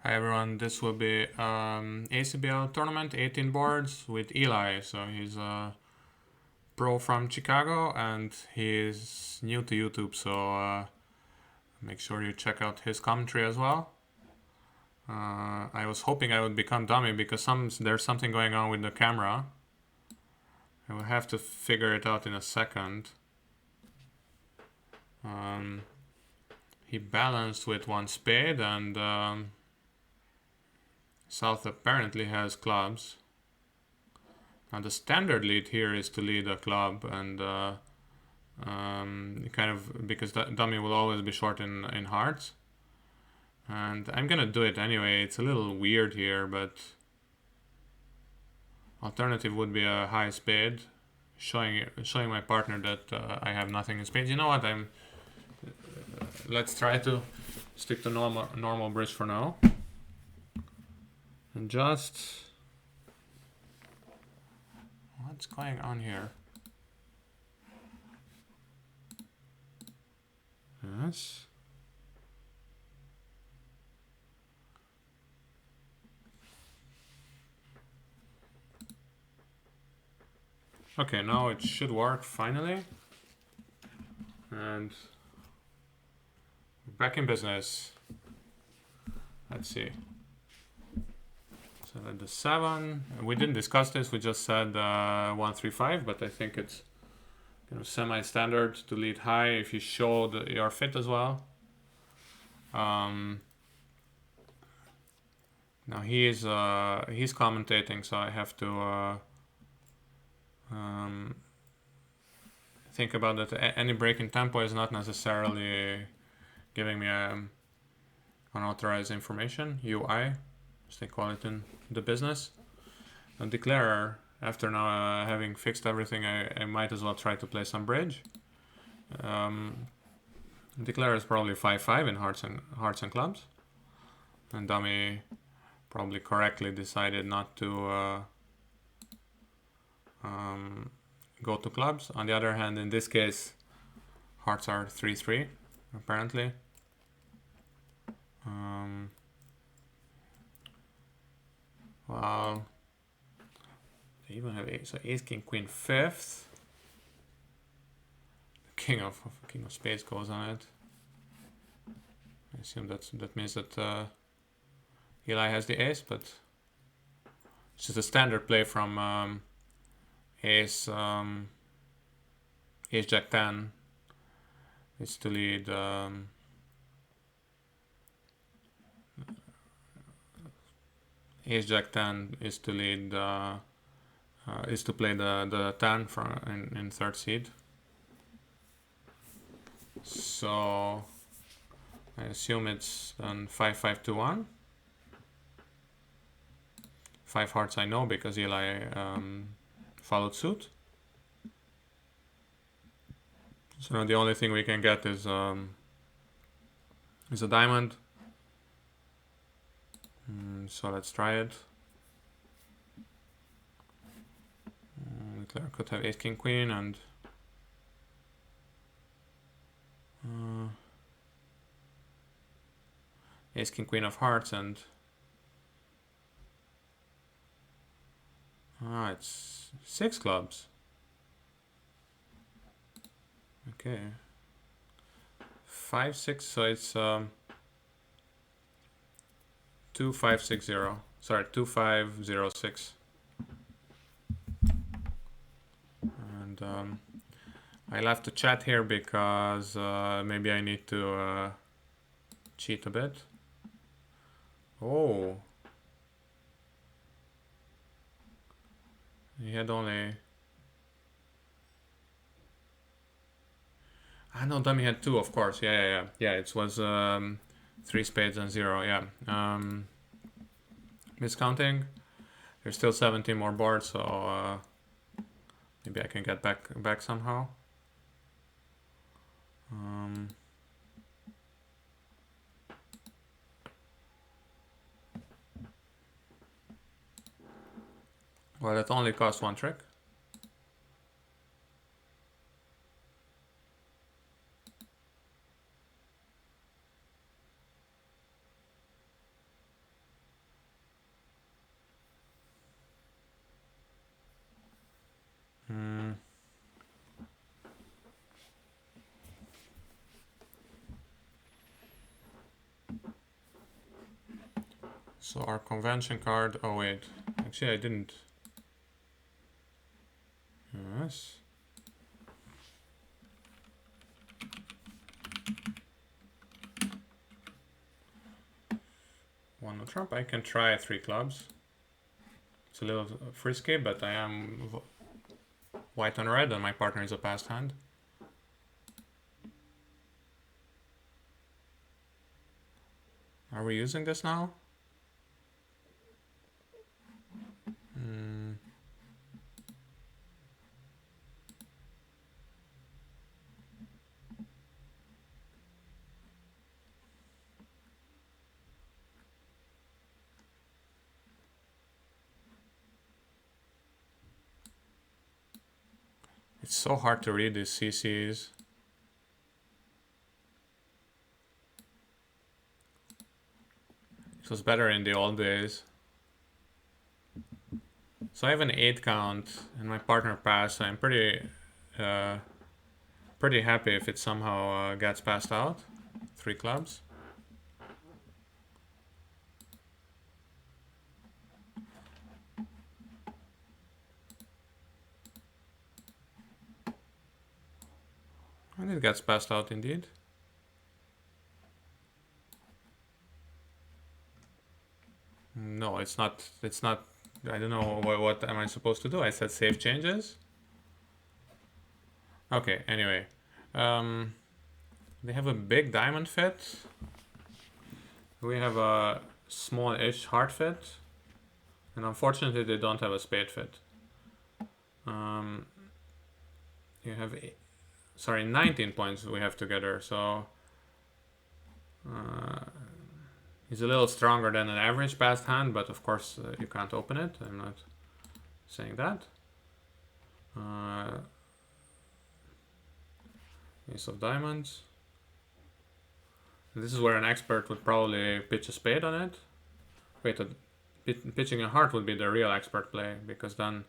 Hi everyone, this will be ACBL tournament, 18 boards with Eli. So he's a pro from Chicago and he's new to YouTube, so make sure you check out his commentary as well. I was hoping I would become dummy because there's something going on with the camera. I will have to figure it out in a second. He balanced with one spade and South apparently has clubs. Now the standard lead here is to lead a club, and kind of because dummy will always be short in hearts. And I'm gonna do it anyway. It's a little weird here, but alternative would be a high spade, showing my partner that I have nothing in spades. You know what? Let's try to stick to normal bridge for now. And just... what's going on here? Yes. Okay, now it should work finally. And back in business. Let's see. So at the 7, we didn't discuss this, we just said 1, 3, 5, but I think it's kind of semi-standard to lead high if you show your fit as well. Now he's commentating, so I have to think about that. Any break in tempo is not necessarily giving me unauthorized information, UI, as they call it in the business. A declarer, after now having fixed everything, I might as well try to play some bridge. Declarer is probably 5-5 in hearts and clubs, and dummy probably correctly decided not to go to clubs. On the other hand, in this case, hearts are 3-3 apparently. Well, they even have ace king queen 5th. The king of spades goes on it. I assume that means that Eli has the ace, but it's just a standard play from ace jack 10. It's to lead ace jack 10 is to lead is to play the 10 from in third seed. So I assume it's then 5-5-2-1. 5 hearts I know because Eli followed suit. So now the only thing we can get is a diamond. So let's try it. Claire could have ace king queen and ace king queen of hearts, and it's 6 clubs. Okay, 5-6, so it's 2-5-6-0. Sorry, 2-5-0-6. And I'll have to chat here because maybe I need to cheat a bit. Oh, he had only... no, dummy had 2, of course. Yeah. It was 3 spades and 0. Yeah. Miscounting. There's still 17 more boards, so maybe I can get back somehow. Well, it only costs 1 trick. So our convention card, oh wait, actually I didn't. Yes. One on trump, I can try 3 clubs. It's a little frisky, but I am white on red and my partner is a passed hand. Are we using this now? It's so hard to read these CCs. It was better in the old days. So I have an 8 count and my partner passed, so I'm pretty happy if it somehow gets passed out. 3 clubs. And it gets passed out indeed. No, it's not. I don't know what am I supposed to do. I said save changes. Okay, anyway. They have a big diamond fit. We have a small-ish heart fit. And unfortunately they don't have a spade fit. You have 19 points we have together, so he's a little stronger than an average passed hand, but of course you can't open it. I'm not saying that. Ace of diamonds. This is where an expert would probably pitch a spade on it. Wait, pitching a heart would be the real expert play, because then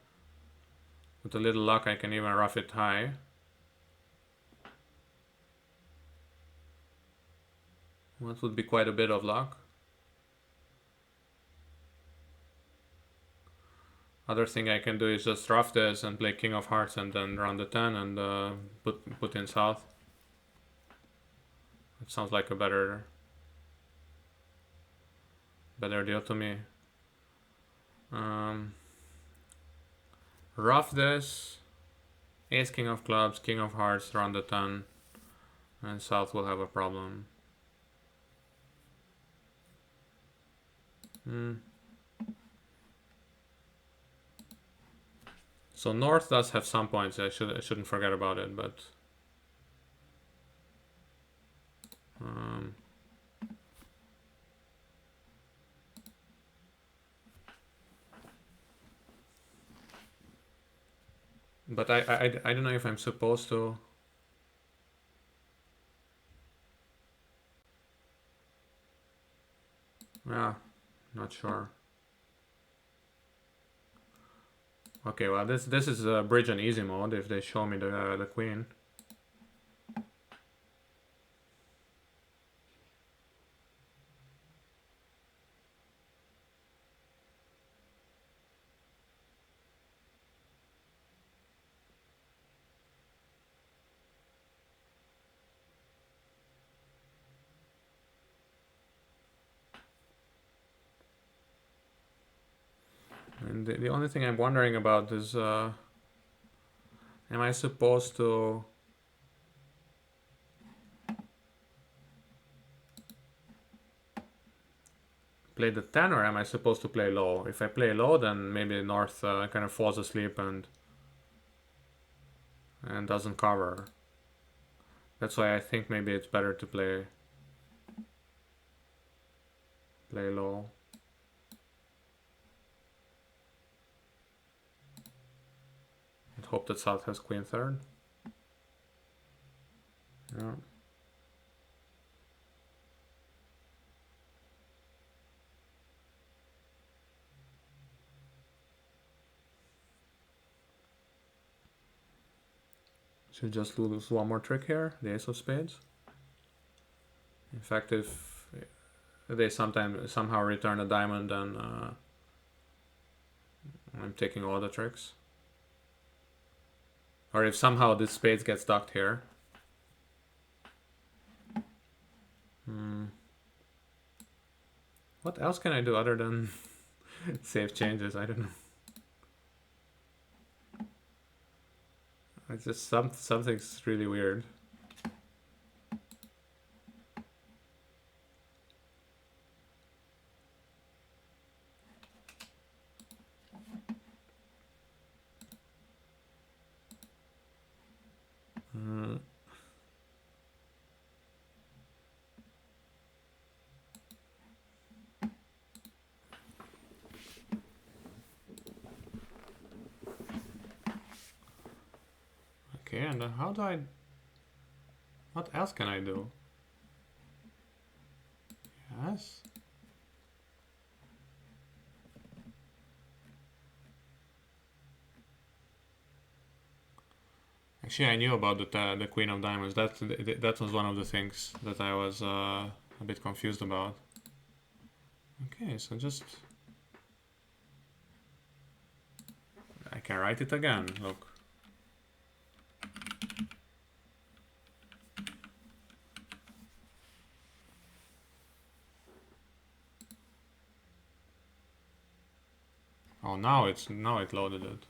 with a little luck I can even rough it high. That would be quite a bit of luck. Other thing I can do is just rough this and play king of hearts and then run the 10 and put in south. It sounds like a better deal to me. Rough this, ace king of clubs, king of hearts, run the 10, and south will have a problem. So north does have some points. I shouldn't forget about it, but I don't know if I'm supposed to. Yeah, not sure. Okay, well this is bridge and easy mode if they show me the queen. And the only thing I'm wondering about is, am I supposed to play the 10 or am I supposed to play low? If I play low, then maybe north kind of falls asleep and doesn't cover. That's why I think maybe it's better to play low. And hope that south has queen third. Yeah. Should just lose one more trick here, the ace of spades. In fact, if they somehow return a diamond, and I'm taking all the tricks. Or if somehow this spade gets docked here. What else can I do other than save changes? I don't know. It's just something's really weird. Okay, and then how do I... What else can I do? Yes. Actually, I knew about the Queen of Diamonds. That was one of the things that I was a bit confused about. Okay, so just... I can write it again, look. Oh, now it loaded it.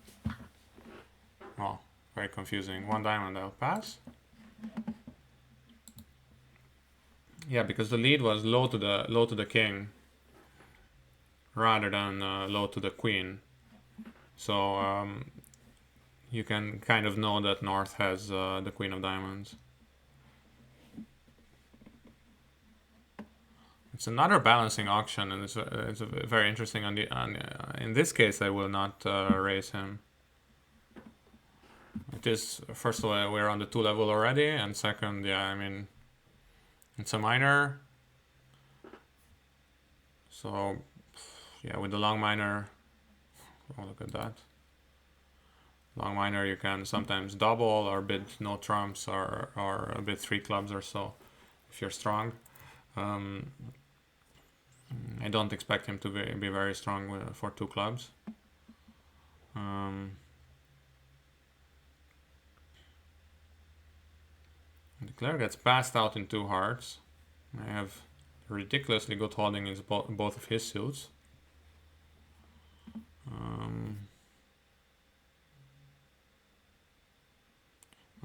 Oh, very confusing. One diamond, I'll pass. Yeah, because the lead was low to the king, rather than low to the queen. So you can kind of know that North has the Queen of Diamonds. It's another balancing auction, and it's a very interesting. In this case, I will not raise him. It is, first of all, we're on the 2 level already, and second, yeah, I mean, it's a minor. So, yeah, with the long minor, oh, look at that. Long minor, you can sometimes double or bid no trumps or a bid 3 clubs or so if you're strong. I don't expect him to be very strong for 2 clubs. Declare gets passed out in 2 hearts. I have ridiculously good holding in both of his suits.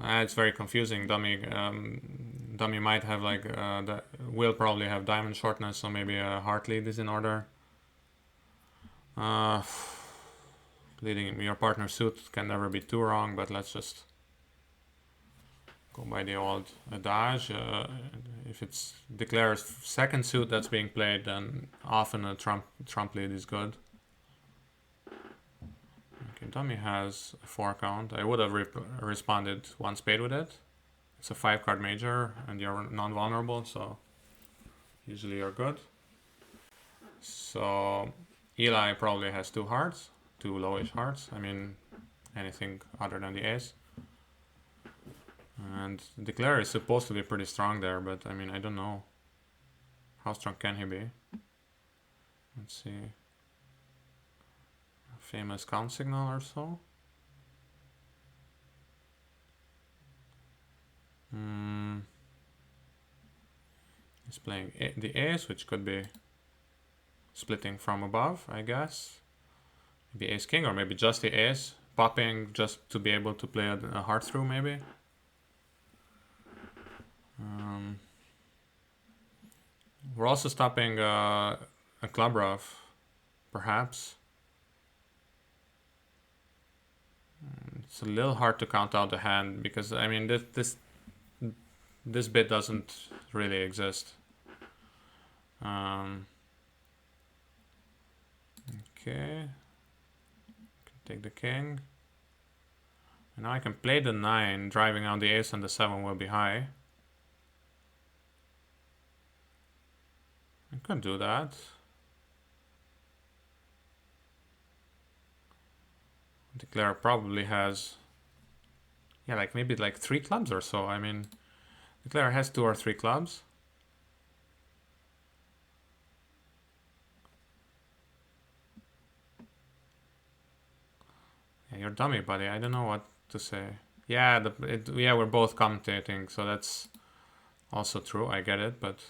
It's very confusing. Dummy might have will probably have diamond shortness, so maybe a heart lead is in order. Leading your partner's suit can never be too wrong, but let's just go by the old adage. If it's declares second suit that's being played, then often a trump lead is good. Okay, dummy has a 4 count. I would have responded 1 spade with it. It's a 5 card major, and you're non-vulnerable, so usually you're good. So Eli probably has 2 hearts, 2 lowish hearts. I mean, anything other than the ace. And Declare is supposed to be pretty strong there, but I mean, I don't know. How strong can he be? Let's see. A famous count signal or so. He's playing the ace, which could be splitting from above, I guess. Maybe ace king, or maybe just the ace. Popping just to be able to play a heart through, maybe. We're also stopping a club ruff, perhaps. It's a little hard to count out the hand because I mean this bit doesn't really exist. Okay, take the king. And now I can play the 9, driving out the ace, and the 7 will be high. I could do that. Declare probably has, yeah, like maybe like 3 clubs or so. I mean, Declare has 2 or 3 clubs. You're dummy, buddy. I don't know what to say. Yeah, yeah, we're both commentating, so that's also true. I get it, but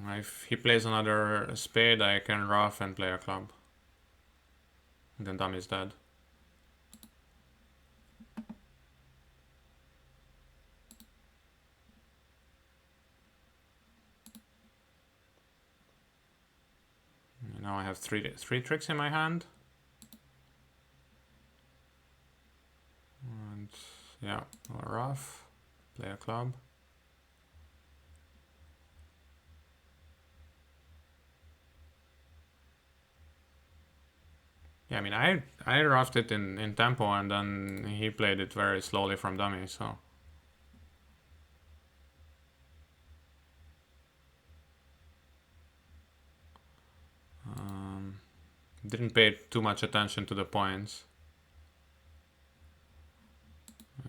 if he plays another spade, I can ruff and play a club. And then dummy's dead. Now I have three tricks in my hand. And yeah, a ruff, play a club. Yeah, I mean, I roughed it in tempo, and then he played it very slowly from dummy, so. Didn't pay too much attention to the points.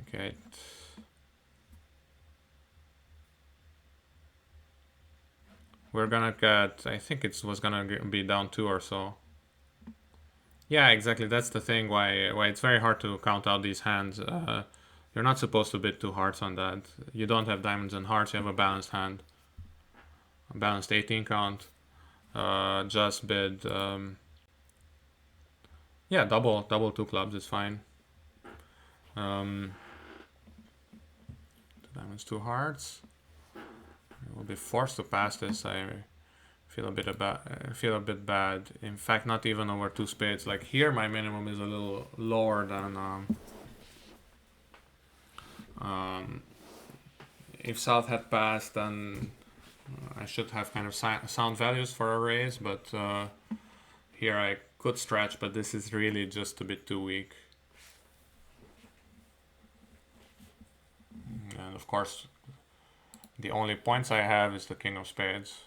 Okay. We're gonna get, I think it was gonna be down 2 or so. Yeah, exactly. That's the thing why it's very hard to count out these hands. You're not supposed to bid 2 hearts on that. You don't have diamonds and hearts. You have a balanced hand, a balanced 18 count. Just bid. Yeah, double 2 clubs is fine. 2 diamonds, 2 hearts. I will be forced to pass this. I feel a bit bad. In fact, not even over 2 spades. Like here, my minimum is a little lower than. If South had passed, then I should have kind of sound values for a raise. But here I could stretch, but this is really just a bit too weak. And of course, the only points I have is the king of spades,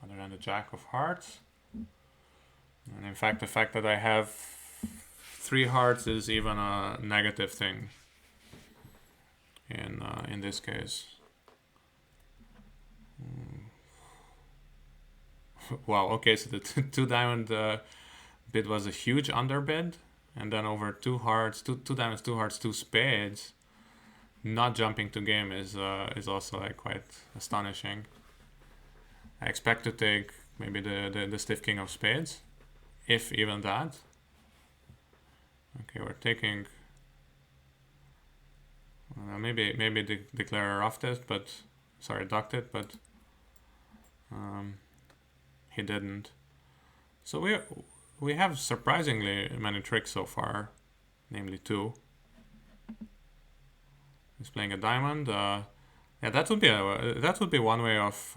other than the jack of hearts. And in fact, the fact that I have 3 hearts is even a negative thing in this case. Wow, okay, so the 2 diamond bid was a huge underbid, and then over 2 hearts, 2 diamonds, 2 hearts, 2 spades, not jumping to game is also like quite astonishing. I expect to take maybe the stiff king of spades, if even that. Okay, we're taking. Maybe declare a rough test, but sorry, ducked it, but he didn't. So we have surprisingly many tricks so far, namely 2. He's playing a diamond. Yeah, that would be one way of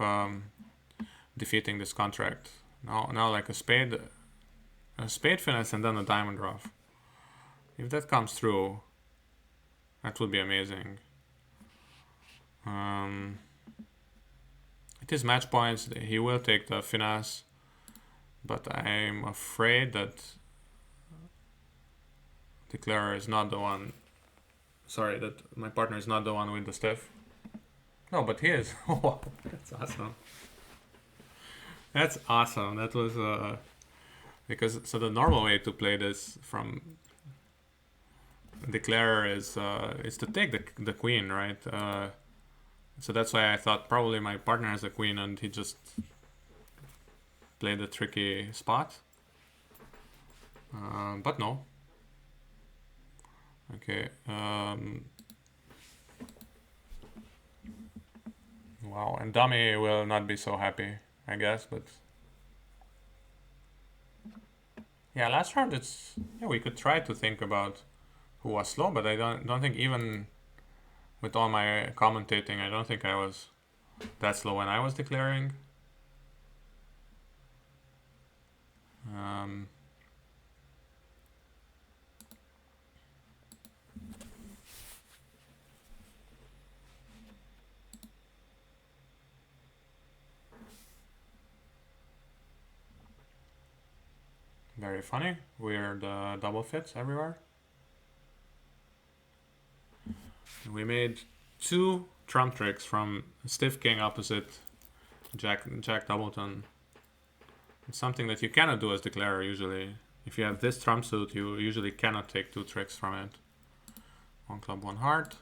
defeating this contract. Now like a spade finesse and then a diamond ruff. If that comes through, that would be amazing. It is match points. He will take the finesse, but I'm afraid that declarer is not the one. Sorry, that my partner is not the one with the stiff. No, but he is. Oh, that's awesome. That's awesome. That was because so the normal way to play this from declarer is to take the queen, right? So that's why I thought probably my partner has a queen and he just played a tricky spot. But no. Okay. Wow, and dummy will not be so happy, I guess, but yeah, last round we could try to think about who was slow, but I don't think even with all my commentating, I don't think I was that slow when I was declaring. Very funny. Weird double fits everywhere. We made 2 trump tricks from stiff king opposite Jack Doubleton. It's something that you cannot do as declarer usually. If you have this trump suit, you usually cannot take 2 tricks from it. 1 club, 1 heart.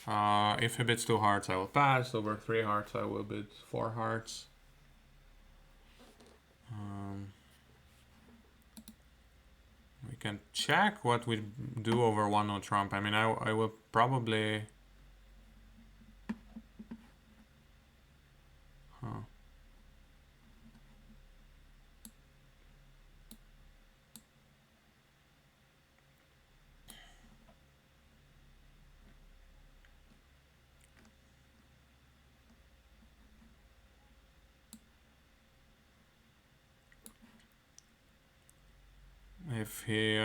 If he bids 2 hearts, I will pass. Over 3 hearts, I will bid 4 hearts. We can check what we do over 1 no trump. I mean, I will probably... If he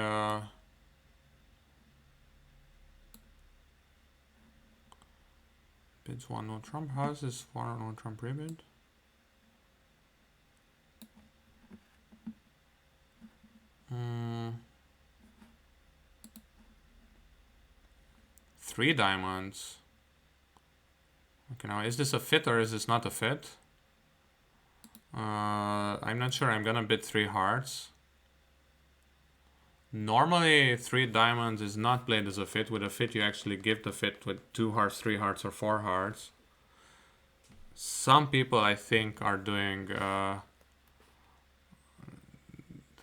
bids 1 no trump, how is this 1 no trump rebid? Three diamonds. Okay, now is this a fit or is this not a fit? I'm not sure. I'm gonna bid 3 hearts. Normally 3 diamonds is not played as a fit. With a fit you actually give the fit with 2 hearts, 3 hearts or 4 hearts. Some people I think are doing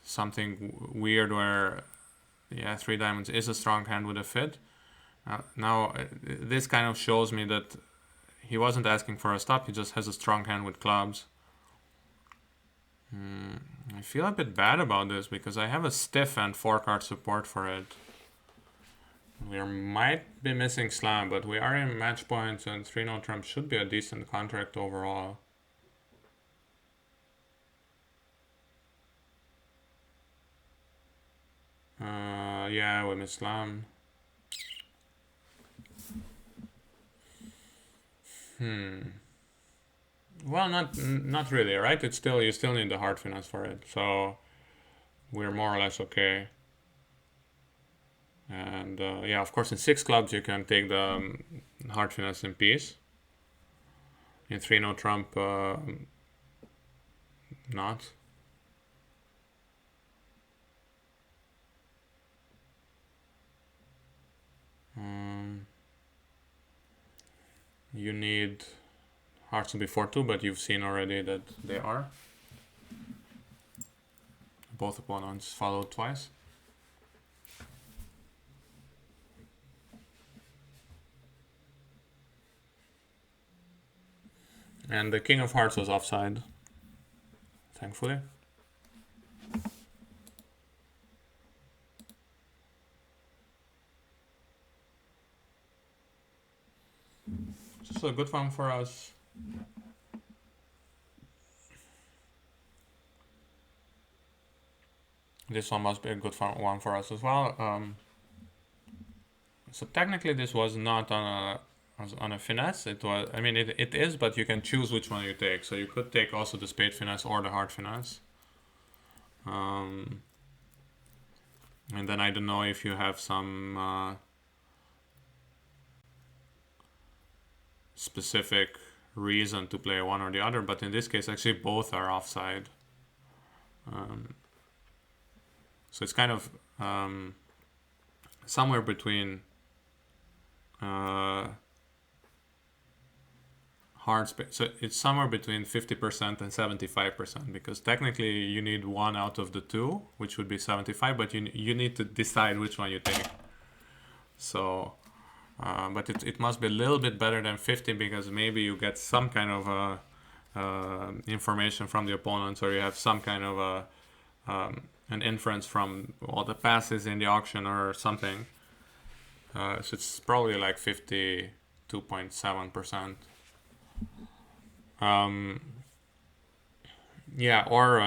something weird where 3 diamonds is a strong hand with a fit. Now this kind of shows me that he wasn't asking for a stop, he just has a strong hand with clubs. I feel a bit bad about this because I have a stiff and 4-card support for it. We might be missing slam, but we are in match points and 3 no trump should be a decent contract overall. Yeah, we miss slam. Well, not really, right? It's still, you still need the hard finesse for it, so we're more or less okay. And yeah, of course, in 6 clubs you can take the hard finesse in peace. In 3 no trump, not. You need hearts to be 4-2, but you've seen already that they are. Both opponents followed twice. And the king of hearts was offside, thankfully. Just a good one for us. This one must be a good one for us as well. So technically this was not on a finesse. It was, I mean, it is, but you can choose which one you take. So you could take also the spade finesse or the heart finesse. And then I don't know if you have some specific reason to play one or the other, but in this case actually both are offside. So it's kind of somewhere between hard spade. So it's somewhere between 50% and 75%, because technically you need one out of the 2, which would be 75, but you need to decide which one you take. So but it must be a little bit better than 50, because maybe you get some kind of information from the opponents, or you have some kind of an inference from all the passes in the auction or something. So it's probably like 52.7%. Yeah, or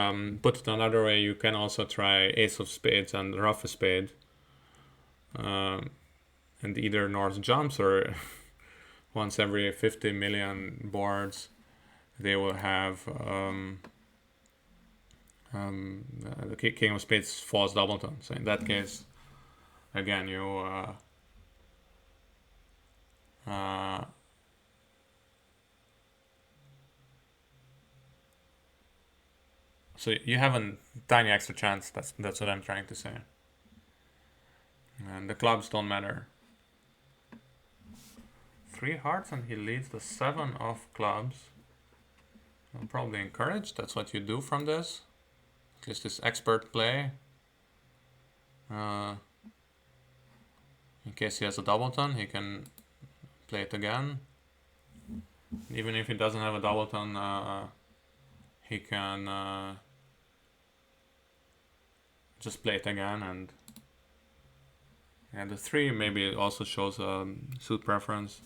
put it another way, you can also try ace of spades and rough a spade. And either North jumps, or once every 50 million boards they will have the king of spades falls doubleton. So in that case, again, you So you have a tiny extra chance. That's what I'm trying to say. And the clubs don't matter. 3 hearts and he leads the 7 of clubs. I'm probably encouraged. That's what you do from this. At least this expert play. In case he has a doubleton, he can play it again. Even if he doesn't have a doubleton, he can just play it again. And the 3 maybe also shows a suit preference.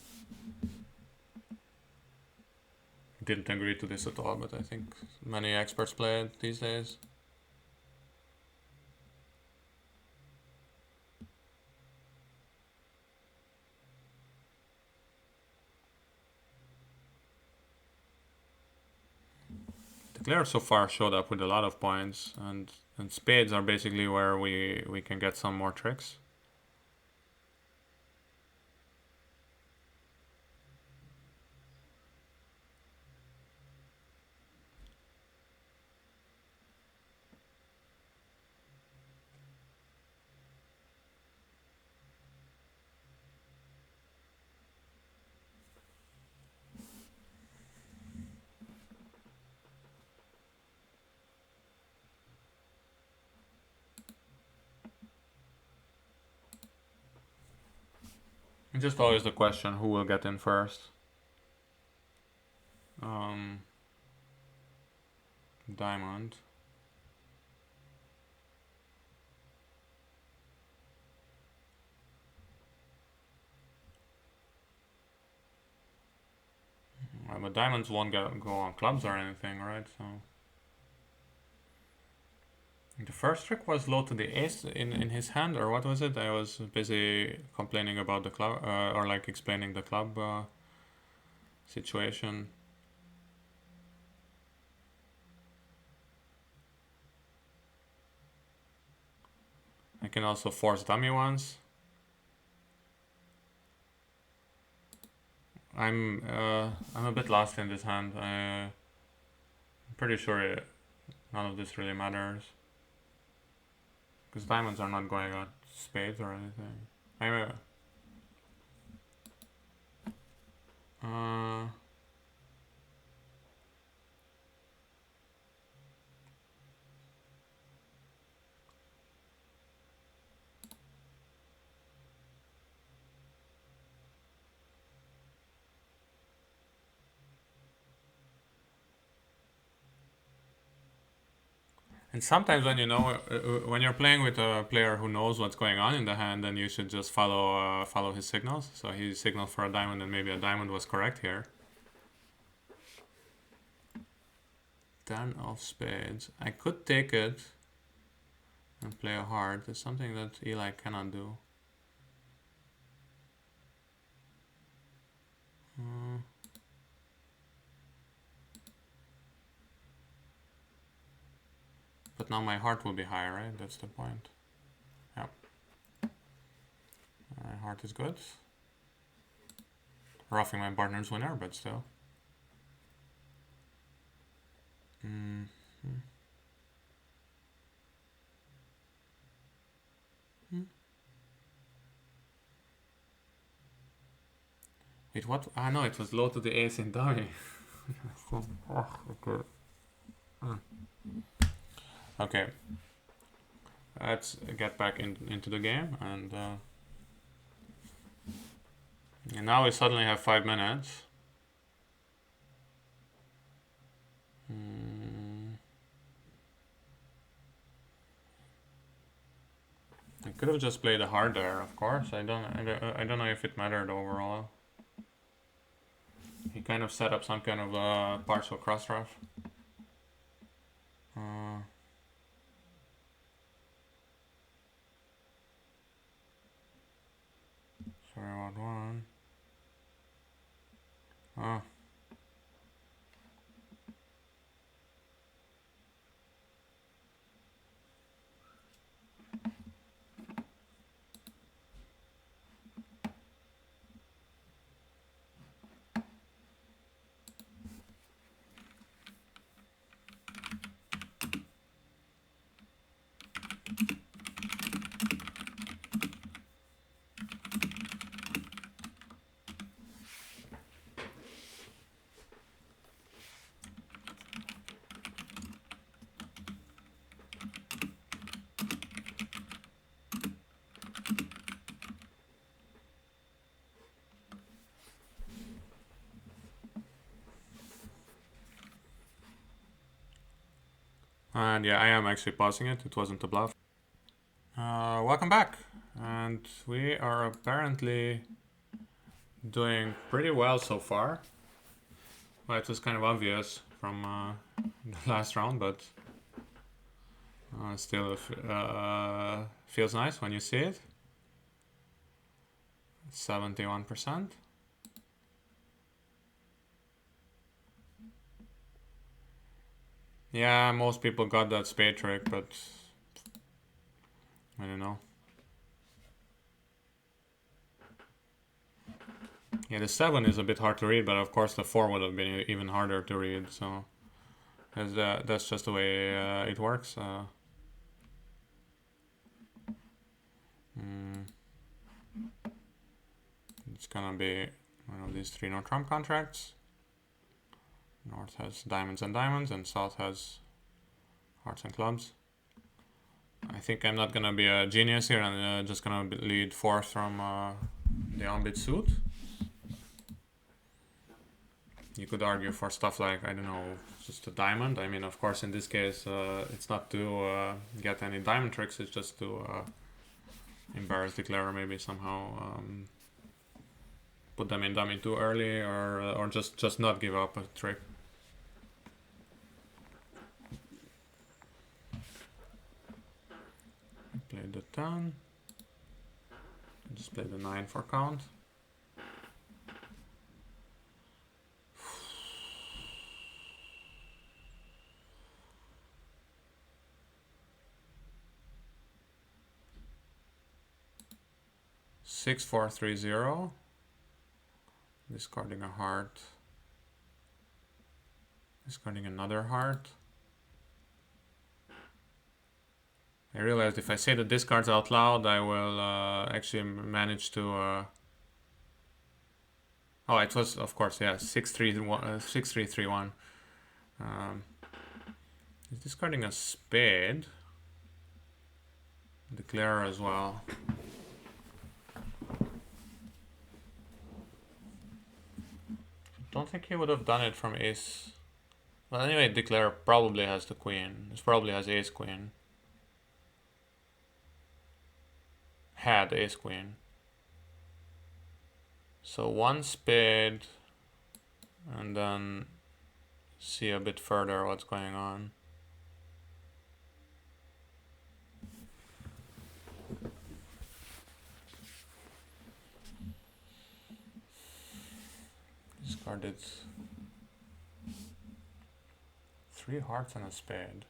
Didn't agree to this at all, but I think many experts play it these days. The Claire so far showed up with a lot of points, and spades are basically where we can get some more tricks. It's just always the question who will get in first. Diamond. But diamonds won't go on clubs or anything, right? So the first trick was low to the ace in his hand, or what was it? I was busy complaining about the club, or like explaining the club situation. I can also force dummy ones. I'm a bit lost in this hand. I'm pretty sure none of this really matters. Because diamonds are not going on spades or anything. Anyway. And sometimes when when you're playing with a player who knows what's going on in the hand, then you should just follow his signals. So he signaled for a diamond, and maybe a diamond was correct here. 10 of spades. I could take it and play a heart. It's something that Eli cannot do. But now my heart will be high, right? That's the point. Yeah. My heart is good. Roughing my partner's winner, but still. Wait, what? Ah, no, it was low to the ace in dummy. Okay. Okay. Let's get back into the game, and now we suddenly have 5 minutes. I could have just played a hard there, of course. I don't know if it mattered overall. He kind of set up some kind of partial cross rough. Sorry about one. And yeah, I am actually pausing it. It wasn't a bluff. Welcome back. And we are apparently doing pretty well so far. Well, it was kind of obvious from the last round, but still feels nice when you see it. 71%. Yeah, most people got that spade trick, but I don't know. Yeah, the 7 is a bit hard to read, but of course the 4 would have been even harder to read, so that's just the way it works. It's gonna be one of these 3 no trump contracts. North has diamonds, and South has hearts and clubs. I think I'm not gonna be a genius here and just gonna lead 4th from the on-bit suit. You could argue for stuff like, I don't know, just a diamond. I mean, of course, in this case, it's not to get any diamond tricks, it's just to embarrass declarer, maybe somehow put them in dummy too early, or just not give up a trick. Play the 10. Just play the 9 for count. Six, 4, 3, 0. Discarding a heart. Discarding another heart. I realized if I say the discards out loud, I will actually manage to. Oh, it was, of course, yeah, 6, 3, 3, 1. He's discarding a spade. Declare as well. Don't think he would have done it from ace. Well, anyway, declare probably has the queen. This probably has ace queen. Had ace queen. So 1 spade, and then see a bit further what's going on. Discarded 3 hearts and a spade.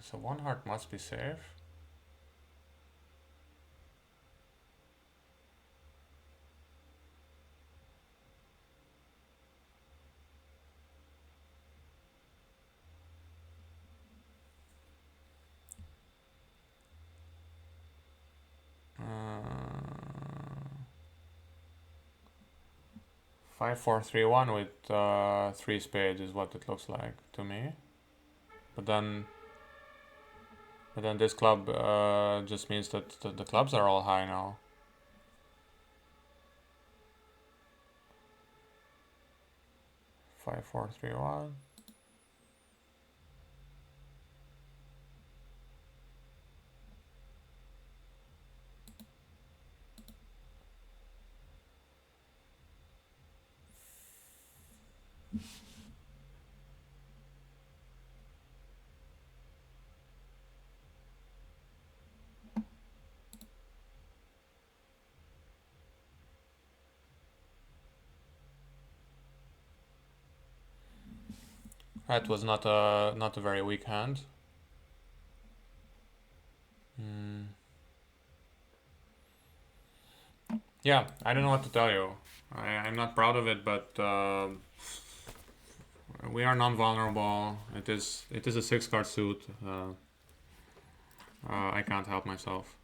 So 1 heart must be safe. Uh, 5, 4, 3, 1 with 3 spades is what it looks like to me. But then this club just means that the clubs are all high now. 5, 4, 3, 1. That was not a very weak hand. Yeah, I don't know what to tell you. I'm not proud of it, but we are non-vulnerable. It is a 6-card suit. I can't help myself.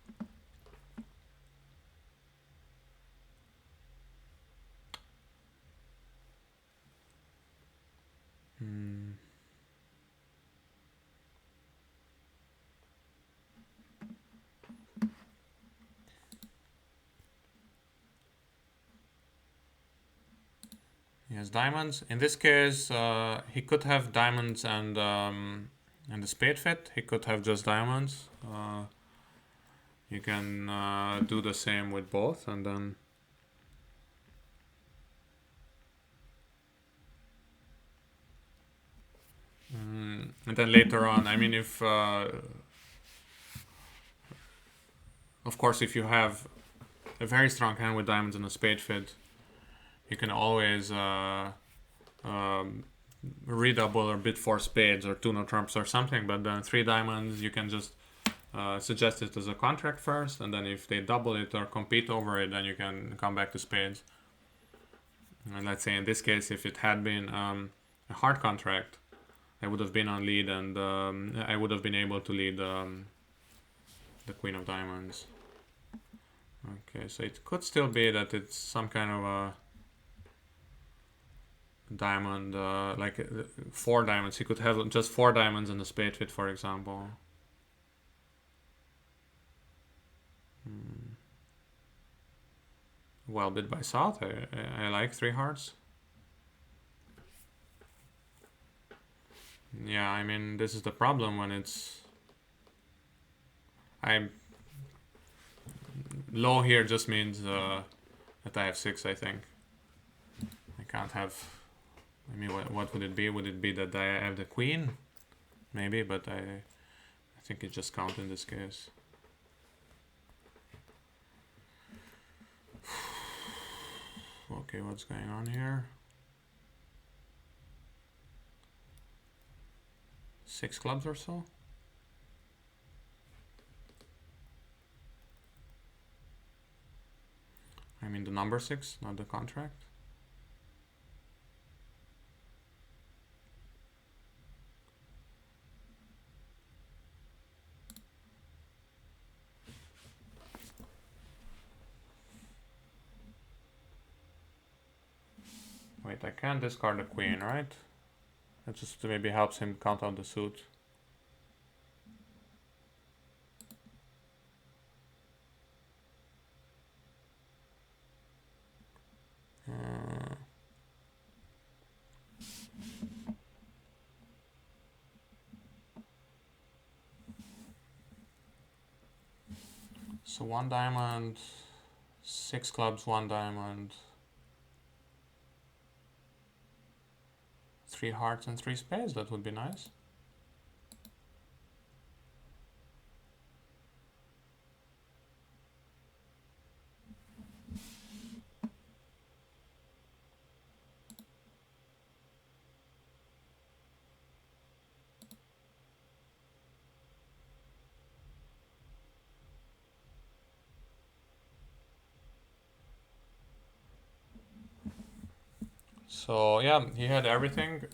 has diamonds. In this case, he could have diamonds and the spade fit. He could have just diamonds. You can do the same with both, and then later on, I mean, if of course, if you have a very strong hand with diamonds and a spade fit, you can always redouble or bid for spades or two no trumps or something. But then 3 diamonds, you can just suggest it as a contract first, and then if they double it or compete over it, then you can come back to spades. And let's say in this case, if it had been a hard contract, I would have been on lead, and I would have been able to lead the queen of diamonds. Okay, so it could still be that it's some kind of a diamond, like 4 diamonds. He could have just 4 diamonds in the spade fit, for example. Well bid by South. I like 3 hearts. Yeah, I mean, this is the problem when it's... I'm low here just means that I have 6, I think. I can't have... I mean, what would it be? Would it be that I have the queen? Maybe, but I think it just counts in this case. Okay, what's going on here? 6 clubs or so? I mean the number 6, not the contract. Wait, I can't discard the queen, right? That just maybe helps him count out the suit. So 1 diamond, 6 clubs, 1 diamond, 3 hearts and 3 spades. That would be nice. So yeah, he had everything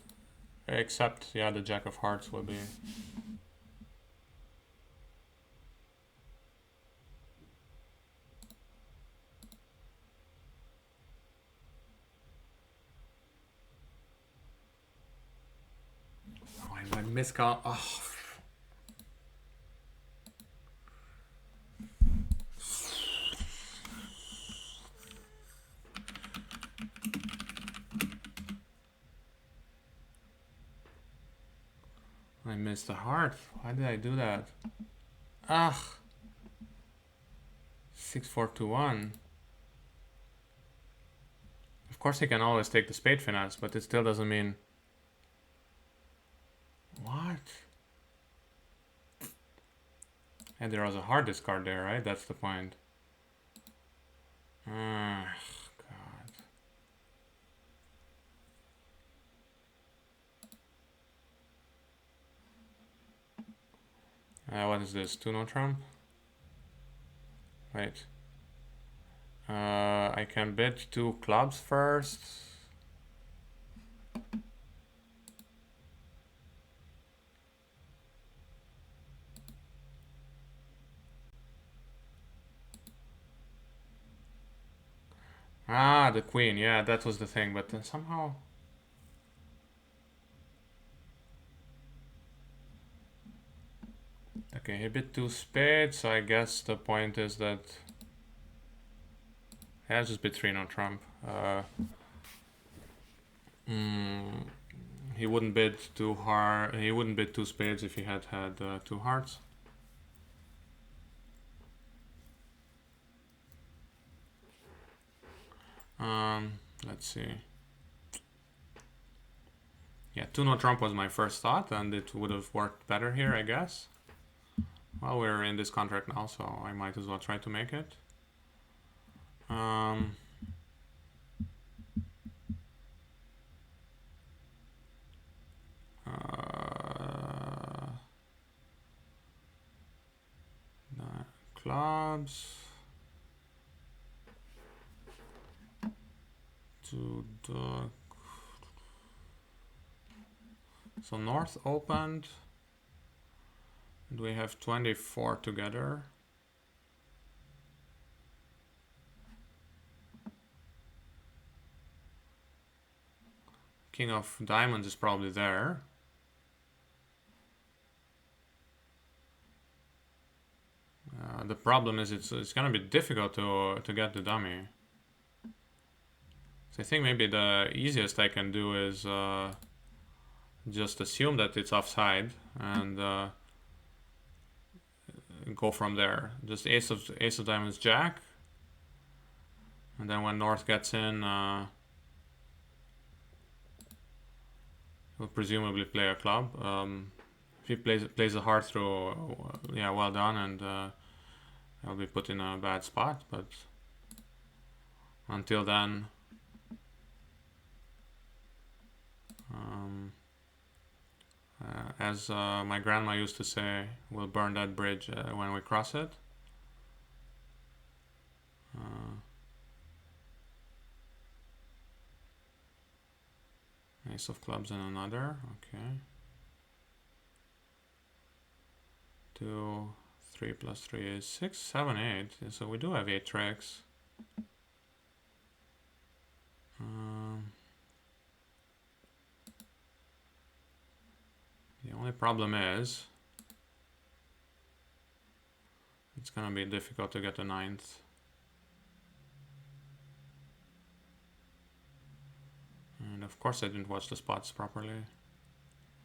except, yeah, the jack of hearts would be... Oh, I miscount. Oh. I missed the heart. Why did I do that? Ah. 6, 4, 2, 1. Of course he can always take the spade finesse, but it still doesn't mean... What? And there was a hard discard there, right? That's the point. God. What is this? 2 no trump? Wait. I can bid 2 clubs first. Ah, the queen. Yeah, that was the thing, but somehow... Okay, he bid 2 spades, so I guess the point is that... Yeah, just bid 3 no trump. Mm, he wouldn't bid too hard. He wouldn't bid two spades if he had two hearts. Let's see. Yeah, 2-no trump was my first thought, and it would have worked better here, I guess. Well, we're in this contract now, so I might as well try to make it. Clubs to the so north opened, and we have 24 together. King of diamonds is probably there. The problem is it's gonna be difficult to get the dummy. So I think maybe the easiest I can do is just assume that it's offside and go from there. Just ace of diamonds, jack, and then when North gets in, he'll presumably play a club. If he plays a hard throw, yeah, well done, and I'll be put in a bad spot. But until then, as my grandma used to say, we'll burn that bridge when we cross it. Ace of clubs and another, okay. 2, 3 plus 3 is 6, 7, 8. So we do have 8 tricks. The only problem is it's gonna be difficult to get the 9th. And of course I didn't watch the spots properly.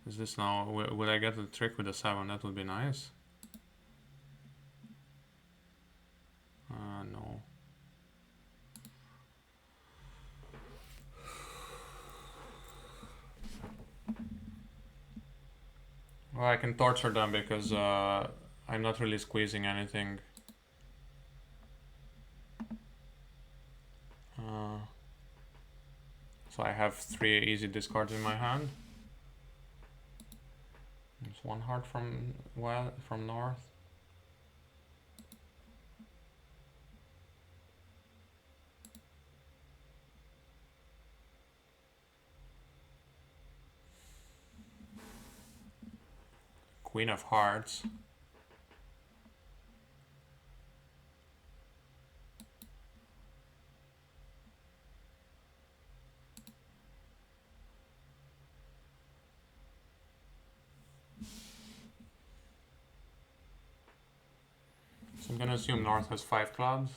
Is this now, will I get the trick with the 7? That would be nice. No. Well, I can torture them because I'm not really squeezing anything. So I have 3 easy discards in my hand. There's 1 heart from north. Queen of hearts. So I'm gonna assume North has 5 clubs.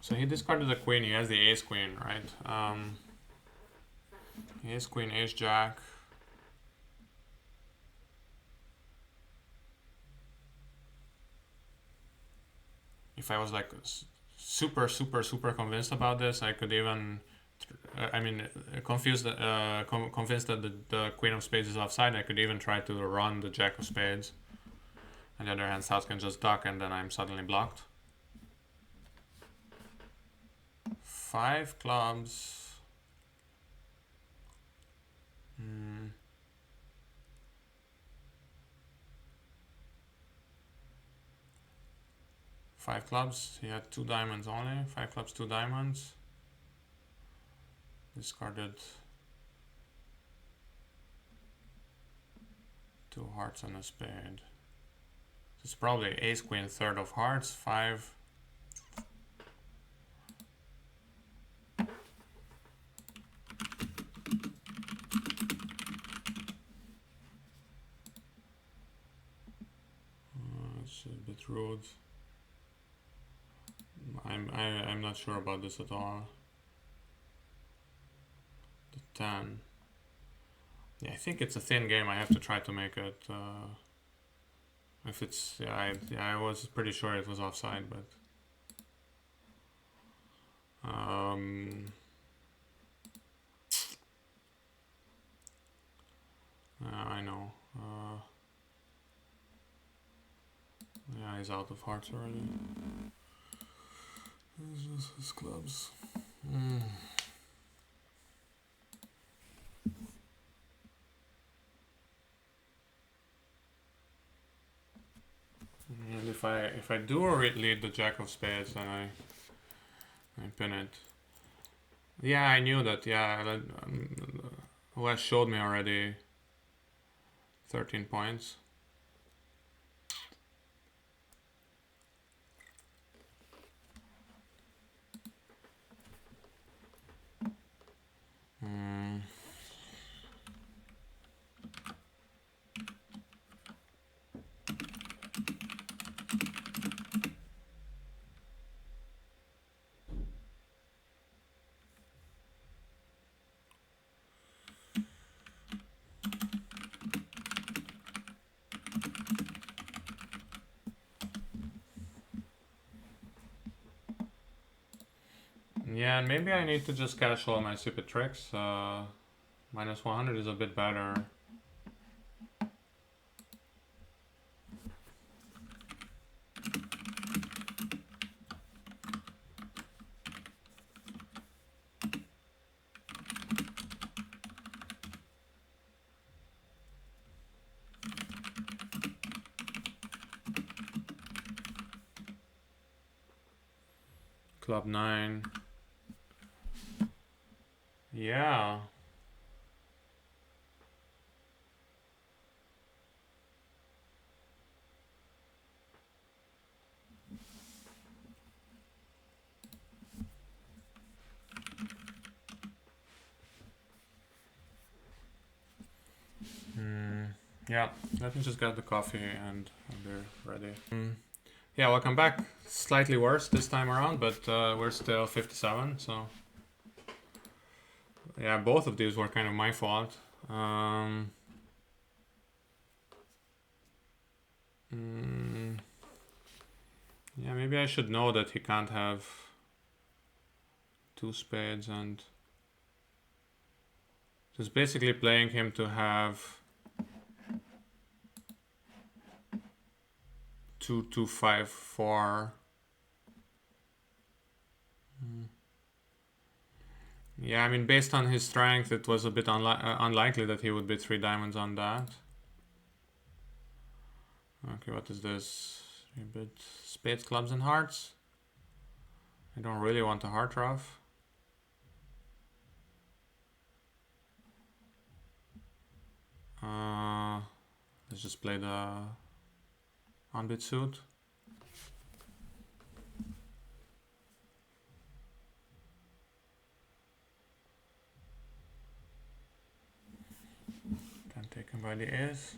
So he discarded the queen, he has the ace queen, right? Ace queen, ace jack. If I was like super convinced about this, I could even, convinced that the queen of spades is offside, I could even try to run the jack of spades. On the other hand, South can just duck and then I'm suddenly blocked. 5 clubs. 5 clubs. He had 2 diamonds only. 5 clubs, 2 diamonds. Discarded 2 hearts and a spade. It's probably ace queen, third of hearts, 5. screwed. I'm not sure about this at all. The 10. Yeah, I think it's a thin game. I have to try to make it. If it's I was pretty sure it was offside, but I know. Yeah, he's out of hearts already. This is his clubs. And if I do lead the Jack of Spades, then I pin it. Yeah, I knew that. Yeah, Wes showed me already. 13 points. Yeah, and maybe I need to just cash all my stupid tricks. Minus 100 is a bit better. Club 9. Yeah. Yeah, let me just get the coffee and we're ready. Yeah, welcome back. Slightly worse this time around, but we're still 57, so... Yeah, both of these were kind of my fault. Yeah, maybe I should know that he can't have 2 spades and... Just basically playing him to have 2, 2, 5, 4. Yeah, I mean, based on his strength, it was a bit unlikely that he would be 3 diamonds on that. Okay, what is this? A bit spades, clubs, and hearts. I don't really want a heart ruff. Let's just play the on-bit suit. Can't take him by the ace.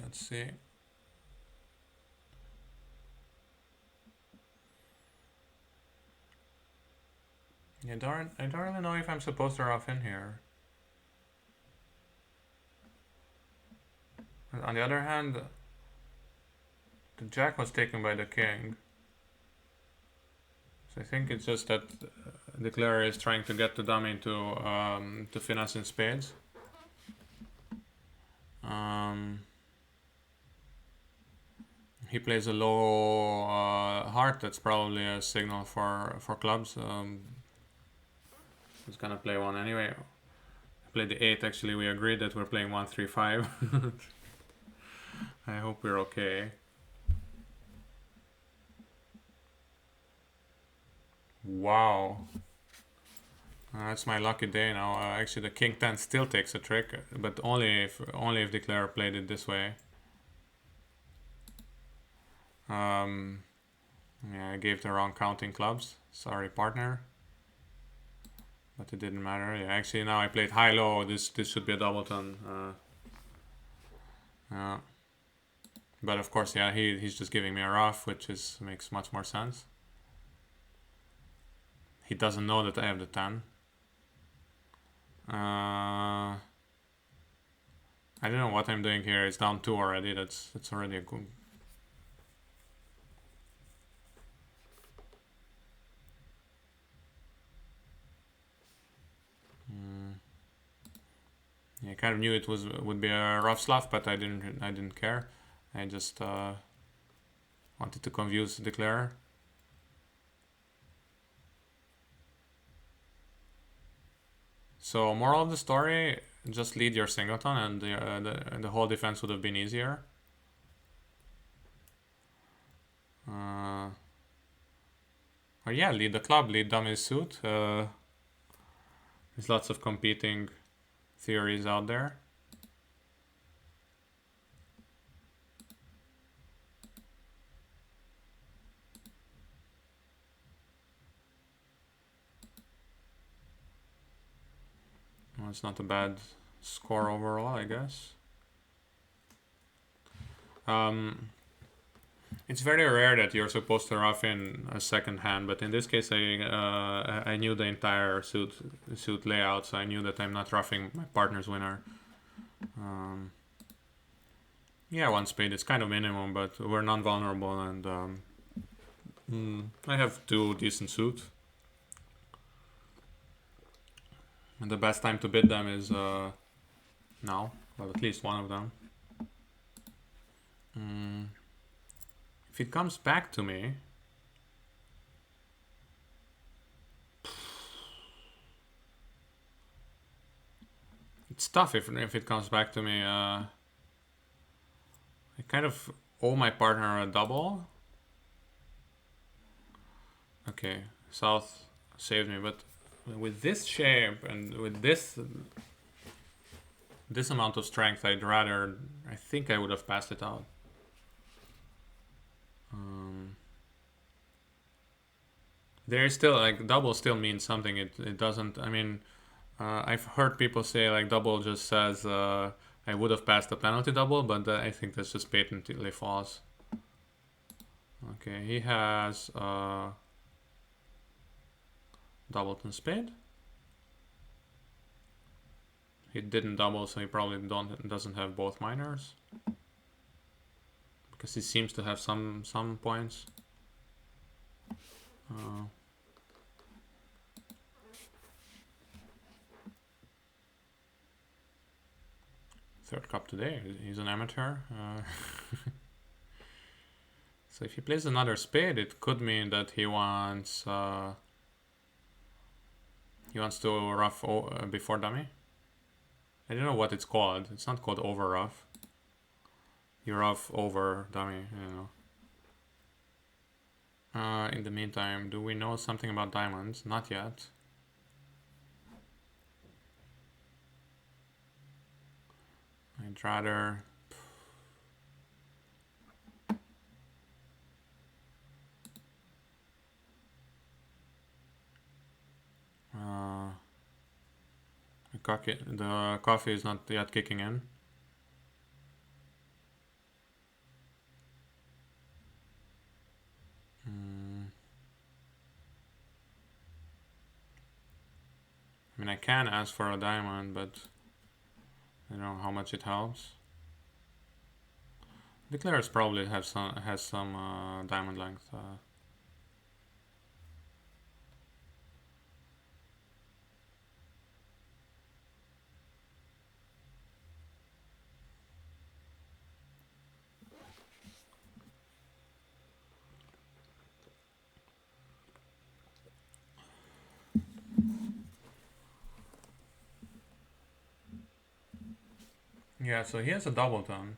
Let's see. Yeah, I don't really know if I'm supposed to ruff in here. On the other hand, the jack was taken by the king. So I think it's just that declare is trying to get the dummy to finesse in spades. He plays a low heart. That's probably a signal for clubs. He's gonna play one anyway. I played the 8. Actually, we agreed that we're playing 1-3-5. I hope we're okay. Wow. That's my lucky day now. Actually, the King 10 still takes a trick, but only if Declare played it this way. Yeah, I gave the wrong counting clubs. Sorry, partner. But it didn't matter. Yeah, actually, now I played high-low. This should be a doubleton. But of course, yeah, he's just giving me a rough, which makes much more sense. He doesn't know that I have the 10. I don't know what I'm doing here. It's down 2 already. That's already a good. Yeah, I kind of knew it would be a rough slough, but I didn't care. I just wanted to confuse Declare. So moral of the story: just lead your singleton, and the whole defense would have been easier. Or yeah, lead the club, lead dummy's suit. There's lots of competing theories out there. Well, it's not a bad score overall, I guess. It's very rare that you're supposed to rough in a second hand, but in this case, I knew the entire suit layout, so I knew that I'm not roughing my partner's winner. Yeah, 1 spade is kind of minimum, but we're non-vulnerable, and I have 2 decent suits. And the best time to bid them is now, well, at least one of them. If it comes back to me, it's tough if it comes back to me. I kind of owe my partner a double. Okay, South saved me, but with this shape and with this amount of strength, I think I would have passed it out. There's still, like, double still means something. It doesn't, I mean, I've heard people say, like, double just says I would have passed the penalty double, but I think that's just patently false. Okay, he has doubleton spade. He didn't double, so he probably doesn't have both minors, because he seems to have some points. Third cup today. He's an amateur. So if he plays another spade, it could mean that he wants to rough before dummy. I don't know what it's called. It's not called over rough. You rough over dummy, you know. In the meantime, do we know something about diamonds? Not yet. I'd rather... the coffee is not yet kicking in. I mean, I can ask for a diamond, but I don't know how much it helps. Declares probably has some diamond length. Yeah, so he has a double tone.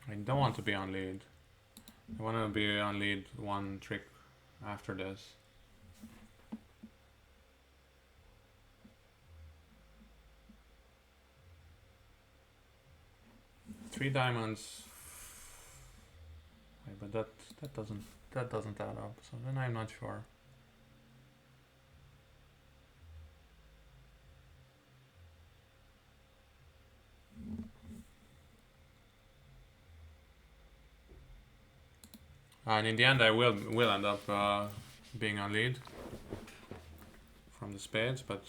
I don't want to be on lead. I want to be on lead one trick after this. Three diamonds. Wait, but that doesn't add up. So then I'm not sure. And in the end, I will end up being on lead from the spades, but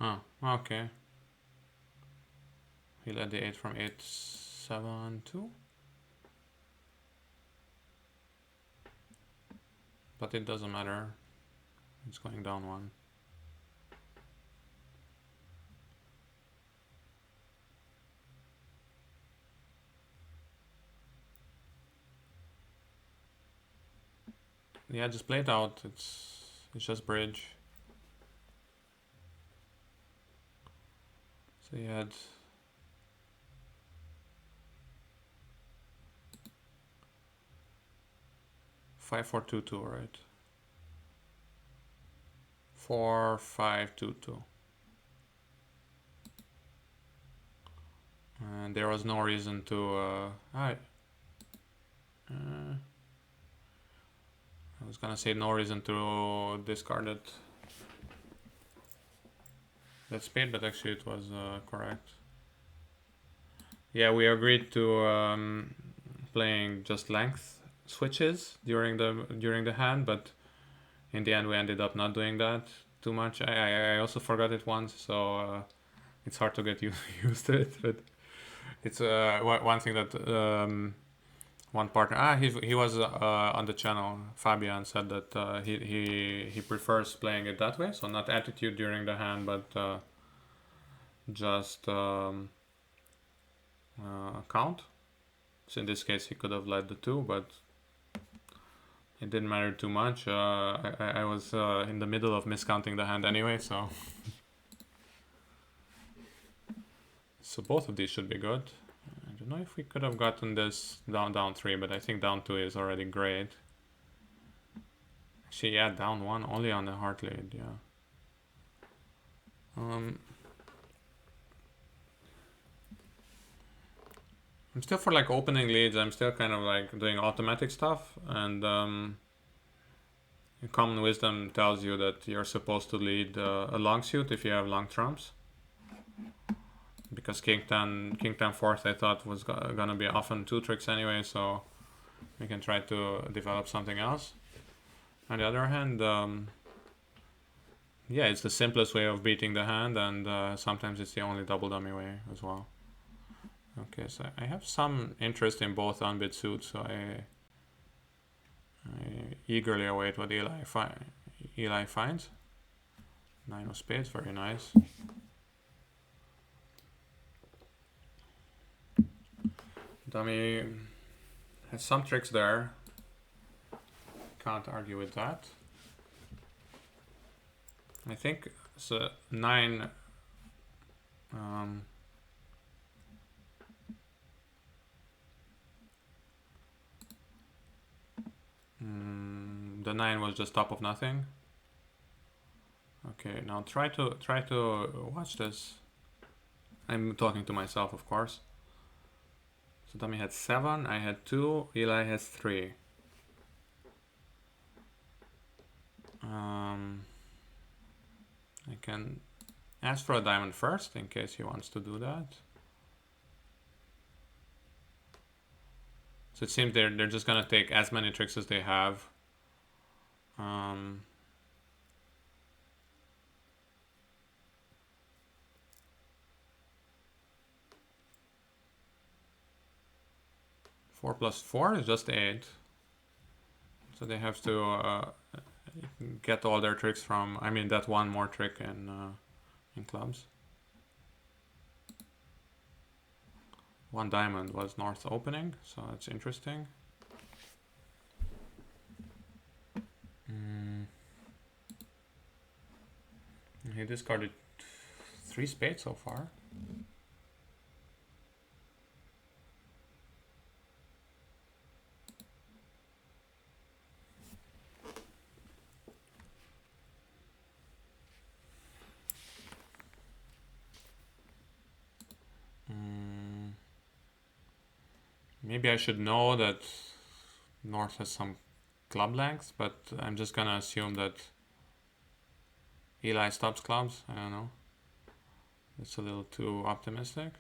oh, okay. He led the 8 from 8-7-2, but it doesn't matter. It's going down one. Yeah, just play it out. It's just bridge. So he had 5-4-2-2, right? 4-5-2-2. And there was no reason to. I was gonna say no reason to discard it. That spade, but actually it was correct. Yeah, we agreed to playing just length switches during the hand, but in the end we ended up not doing that too much. I also forgot it once, so it's hard to get used to it. But it's one thing that one partner he was on the channel. Fabian said that he prefers playing it that way, so not attitude during the hand, but just count. So in this case, he could have led the 2, but it didn't matter too much. I was in the middle of miscounting the hand anyway, so so both of these should be good. I don't know if we could have gotten this down 3, but I think down 2 is already great. Actually, yeah, down 1 only on the heart lead, yeah. I'm still for like opening leads. I'm still kind of like doing automatic stuff, and common wisdom tells you that you're supposed to lead a long suit if you have long trumps. Because King 10 fourth I thought was gonna be often 2 tricks anyway, so we can try to develop something else. On the other hand, yeah, it's the simplest way of beating the hand, and sometimes it's the only double dummy way as well. Okay, so I have some interest in both unbid suits, so I eagerly await what Eli finds. 9 of spades, very nice. Dummy has some tricks there. Can't argue with that. I think so. 9. The 9 was just top of nothing. Okay, now try to watch this. I'm talking to myself, of course. So dummy had 7, I had 2, Eli has 3. I can ask for a diamond first in case he wants to do that. So it seems they're just gonna take as many tricks as they have. 4 plus 4 is just 8. So they have to get all their tricks from, I mean, that one more trick in in clubs. One diamond was north opening, so that's interesting. He discarded 3 spades so far. Maybe I should know that North has some club length, but I'm just gonna assume that Eli stops clubs. I don't know. It's a little too optimistic.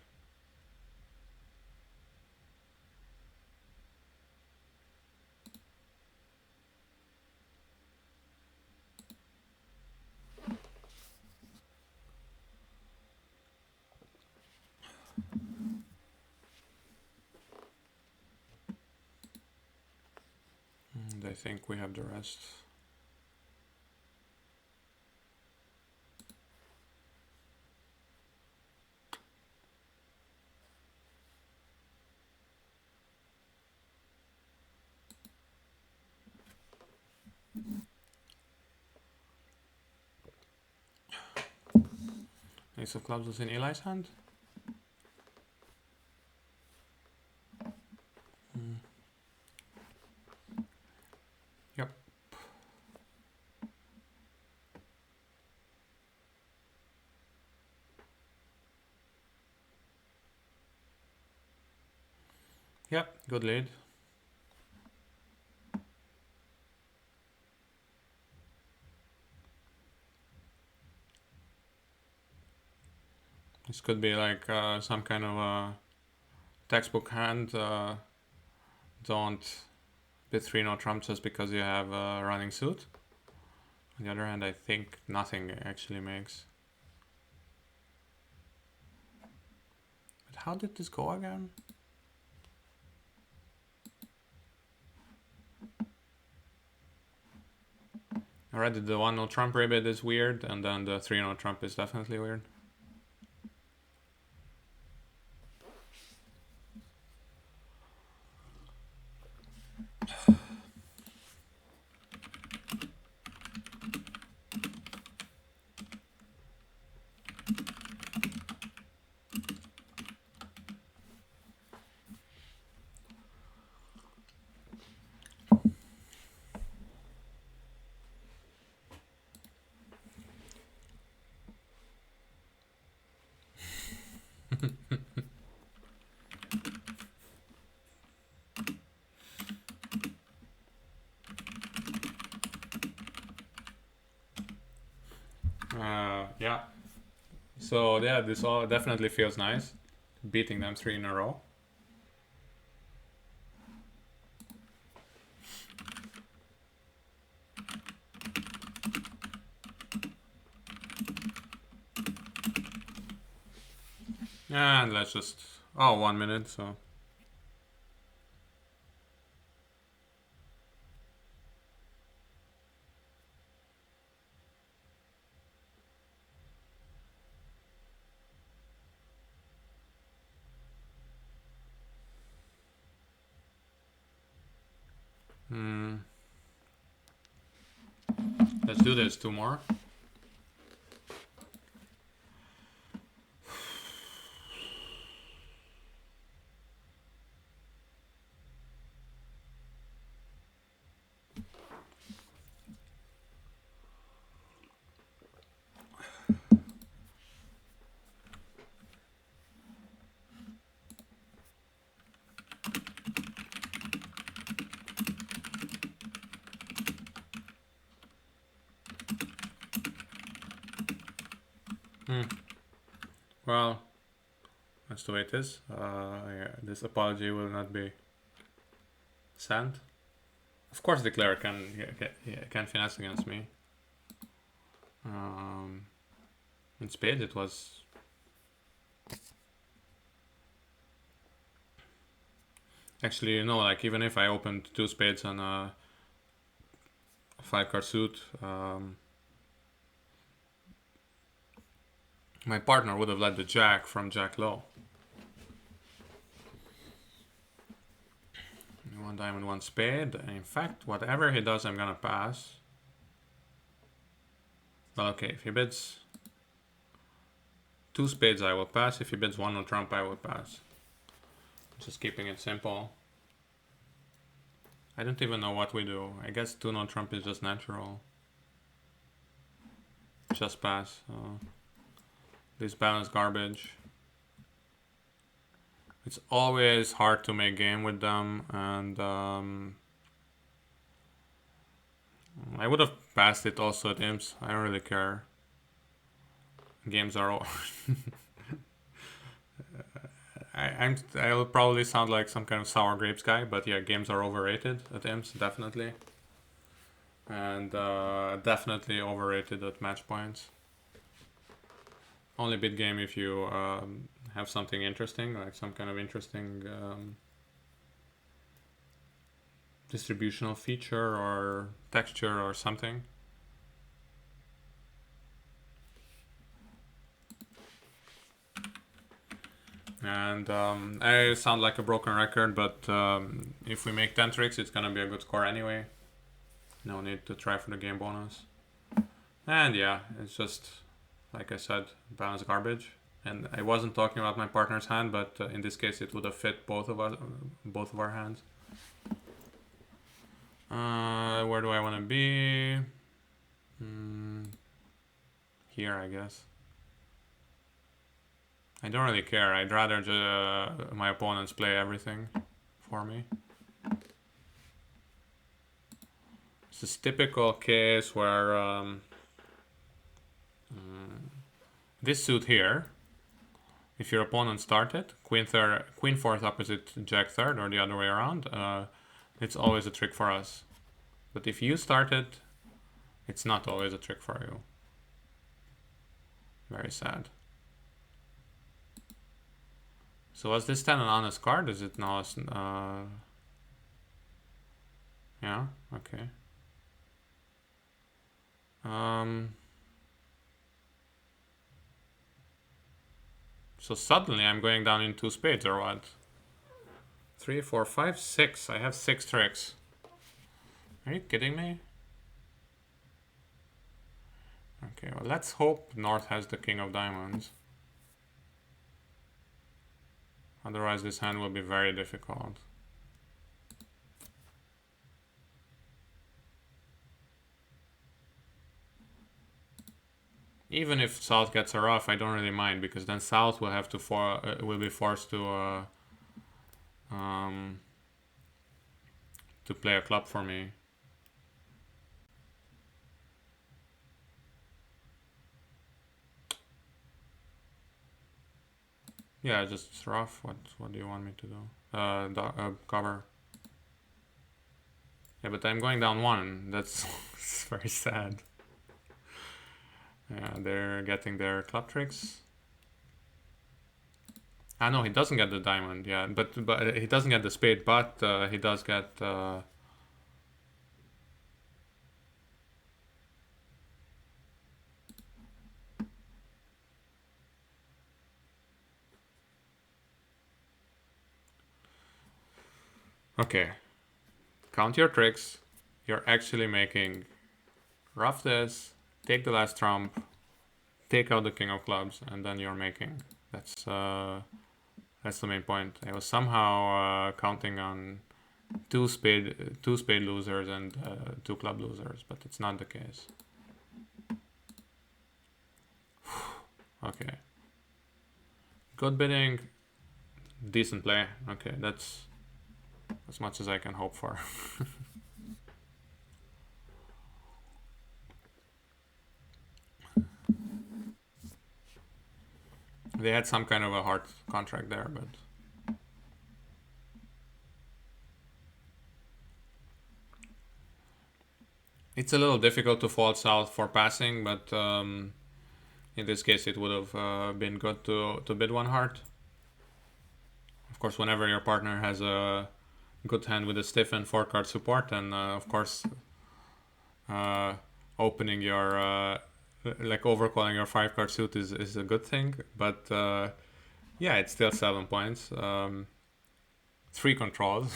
And I think we have the rest. Ace of clubs was in Eli's hand. Yep. Yep, good lead. This could be like some kind of a textbook hand. Don't bid 3 no trump just because you have a running suit. On the other hand, I think nothing actually makes. But how did this go again? Already the 1 no trump rebid is weird, and then the 3 no trump is definitely weird. Yeah. So yeah, this all definitely feels nice. Beating them 3 in a row. And let's just... Oh, 1 minute, so... Let's do this, 2 more. Well, that's the way it is. Yeah, this apology will not be sent. Of course, the cleric can finesse against me. In spades, it was... Actually, you know, like even if I opened 2 spades and a 5-card suit, My partner would have led the jack from jack low. One diamond, one spade. In fact, whatever he does, I'm gonna pass. Well, okay, if he bids two spades, I will pass. If he bids one no trump, I will pass. Just keeping it simple. I don't even know what we do. I guess two no trump is just natural. Just pass. This balance garbage. It's always hard to make game with them, and I would have passed it also at imps. I don't really care. Games are all. I'll probably sound like some kind of sour grapes guy, but yeah, games are overrated at imps, definitely. And definitely overrated at match points. Only bid game if you have something interesting, like some kind of interesting distributional feature or texture or something. And I sound like a broken record, but if we make 10 tricks, it's gonna be a good score anyway. No need to try for the game bonus. And yeah, it's just, like I said, balance garbage. And I wasn't talking about my partner's hand, but in this case it would have fit both of our hands. Where do I want to be? Here, I guess. I don't really care. I'd rather my opponents play everything for me. It's this typical case where this suit here, if your opponent started queen fourth opposite jack third, or the other way around, it's always a trick for us. But if you started, it's not always a trick for you. Very sad. So was this 10 an honest card? Is it not? Yeah, okay. So suddenly I'm going down in two spades, or what? 3, 4, 5, 6. I have 6 tricks. Are you kidding me? Okay, well, let's hope North has the king of diamonds. Otherwise this hand will be very difficult. Even if South gets a rough, I don't really mind, because then South will have to will be forced to play a club for me. Yeah, just rough. What do you want me to do? Cover. Yeah, but I'm going down one. That's very sad. Yeah, they're getting their club tricks. Ah, no, he doesn't get the diamond. Yeah, but he doesn't get the spade, but he does get. Okay, count your tricks. You're actually making rough this, take the last trump, take out the king of clubs, and then you're making. That's the main point. I was somehow counting on two spade losers and 2 club losers, but it's not the case. Okay. Good bidding, decent play. Okay, that's as much as I can hope for. They had some kind of a hard contract there, but it's a little difficult to fault South for passing, but in this case it would have been good to bid one heart. Of course, whenever your partner has a good hand with a stiff and 4-card support, and of course opening your like overcalling your 5 card suit is a good thing, but yeah, it's still 7 points. 3 controls.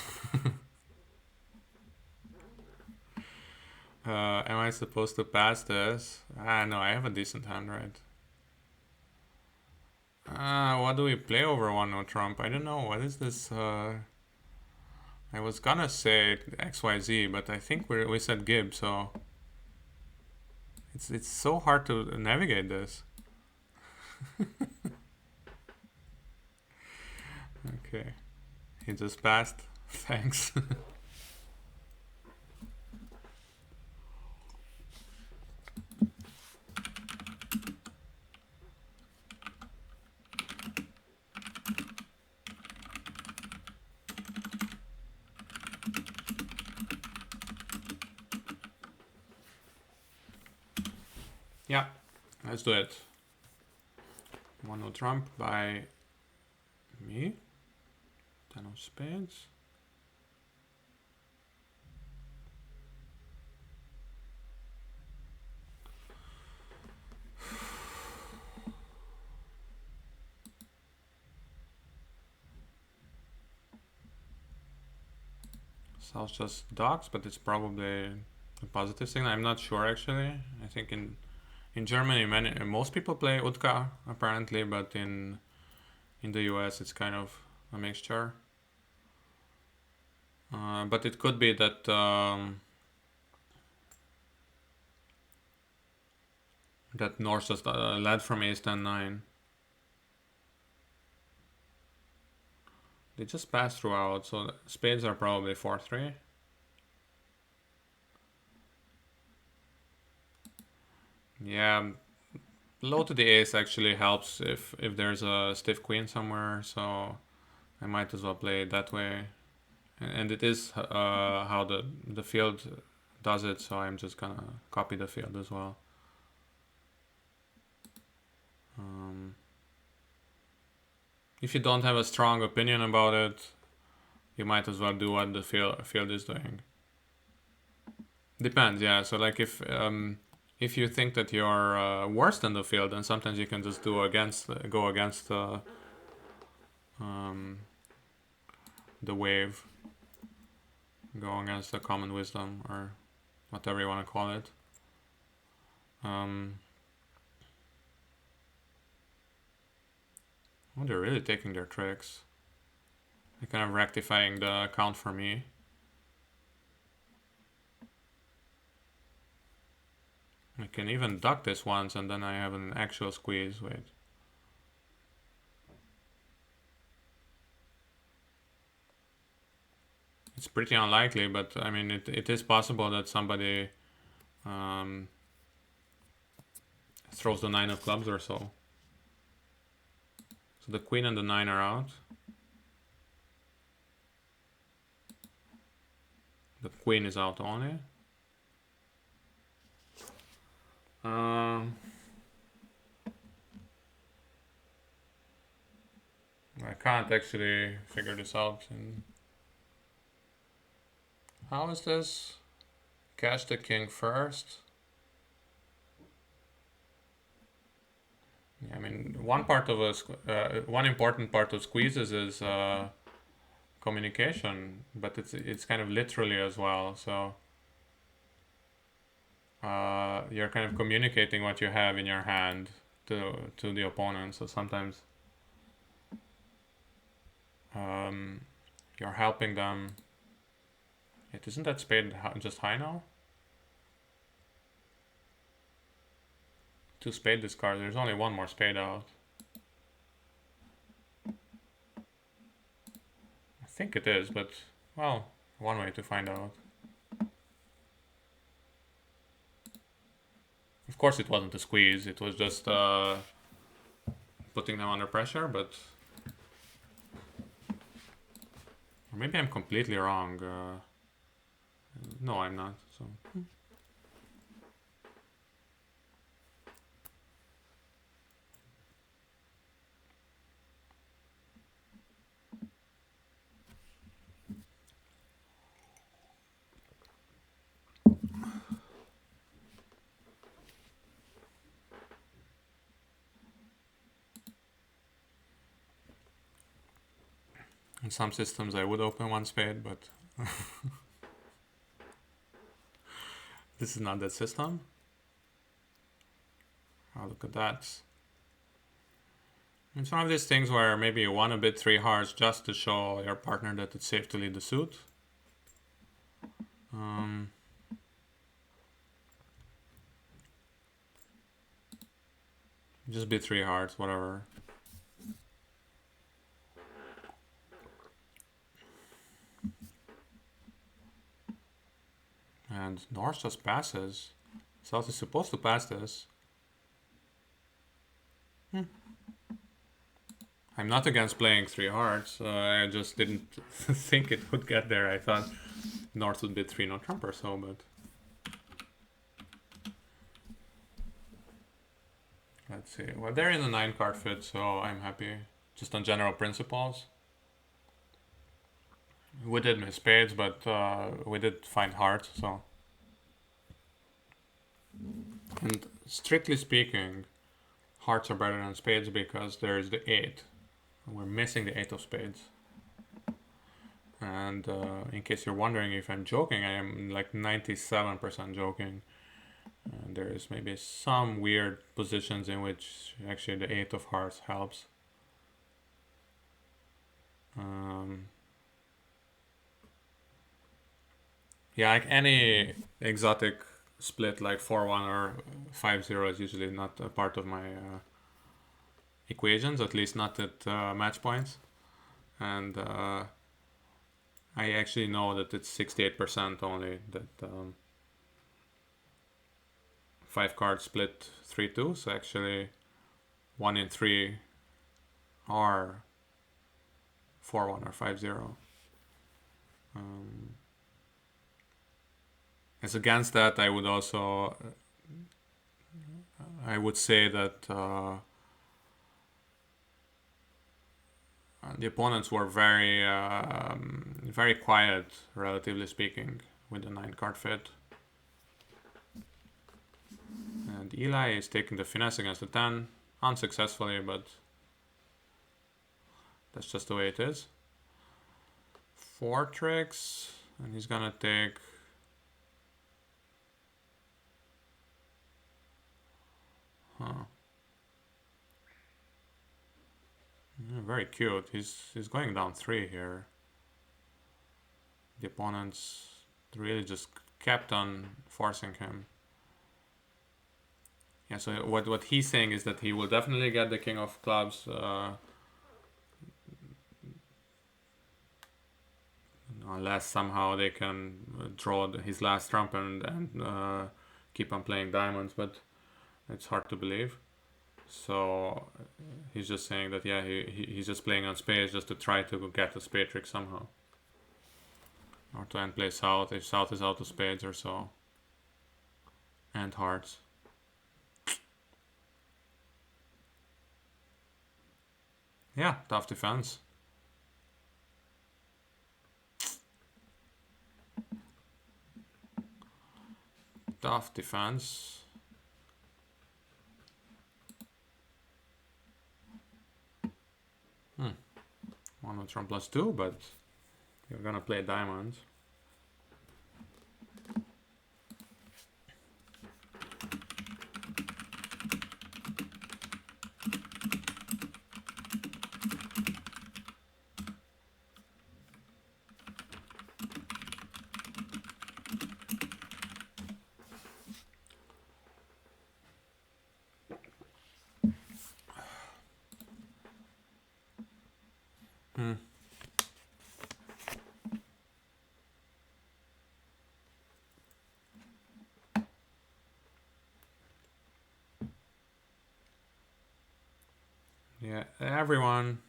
Am I supposed to pass this? No, I have a decent hand, right? What do we play over 1-0 Trump? I don't know. What is this? I was gonna say XYZ, but I think we said Gib, so it's so hard to navigate this. Okay, he just passed. Thanks. Yeah, let's do it. 1-0 Trump by me. 10 of spades. South just docks, but it's probably a positive signal. I'm not sure actually. I think in Germany, most people play Utka apparently, but in the US it's kind of a mixture. But it could be that that Norse just led from Ace 10-9. They just pass throughout, so spades are probably 4-3. Yeah, low to the ace actually helps if there's a stiff queen somewhere, so I might as well play it that way. And it is how the field does it, so I'm just gonna copy the field as well. If you don't have a strong opinion about it, you might as well do what the field is doing. Depends, yeah. So like if you think that you're worse than the field, then sometimes you can just go against the wave, go against the common wisdom or whatever you want to call it. Oh, they're really taking their tricks. They're kind of rectifying the count for me. I can even duck this once and then I have an actual squeeze. Wait. It's pretty unlikely, but I mean, it is possible that somebody throws the 9 of clubs or so. So the queen and the 9 are out. The queen is out only. I can't actually figure this out. How is this? Cash the king first. Yeah, I mean, one important part of squeezes is communication, but it's kind of literally as well. So you're kind of communicating what you have in your hand to the opponent. So sometimes you're helping them. Wait, isn't that spade just high now? 2 spade discards. There's only 1 more spade out. I think it is, but well, one way to find out. Of course, it wasn't a squeeze. It was just putting them under pressure, but or maybe I'm completely wrong. No, I'm not. So. In some systems I would open one spade, but this is not that system. Oh, look at that. It's one of these things where maybe you want to bid 3 hearts just to show your partner that it's safe to lead the suit. Just bid 3 hearts, whatever. And Norse just passes. South is supposed to pass this. I'm not against playing 3 hearts. I just didn't think it would get there. I thought North would bid 3 no trump or so, but let's see. Well, they're in a 9 card fit, so I'm happy. Just on general principles. We did miss spades, but we did find hearts, so. And strictly speaking, hearts are better than spades because there's the 8. We're missing the 8 of spades. And in case you're wondering if I'm joking, I am like 97% joking. And there is maybe some weird positions in which actually the 8 of hearts helps. Yeah, like any exotic split like 4-1 or 5-0 is usually not a part of my equations, at least not at match points. And I actually know that it's 68% only that 5 cards split 3-2, so actually 1 in 3 are 4-1 or 5-0. As against that, I would also I would say that the opponents were very very quiet, relatively speaking, with the 9 card fit. And Eli is taking the finesse against the 10 unsuccessfully, but that's just the way it is. 4 tricks, and he's gonna take very cute. He's going down 3 here. The opponents really just kept on forcing him. Yeah, so what he's saying is that he will definitely get the king of clubs unless somehow they can draw his last trump and keep on playing diamonds, but it's hard to believe. So he's just saying that, yeah, he's just playing on spades just to try to get a spade trick somehow. Or to end play south if south is out of spades or so. And hearts. Yeah, tough defense. Tough defense. One on trump plus 2, but you're gonna play diamonds. Yeah, everyone.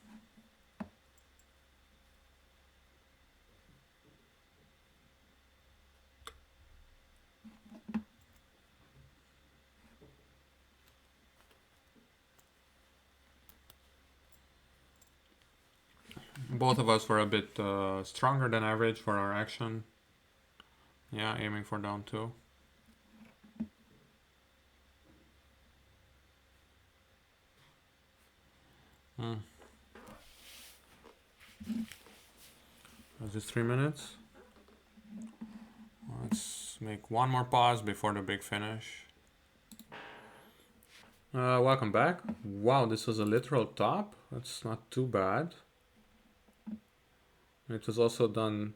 Both of us were a bit stronger than average for our action. Yeah, aiming for down 2. Was it 3 minutes? Let's make one more pause before the big finish. Welcome back. Wow, this was a literal top. That's not too bad. It was also done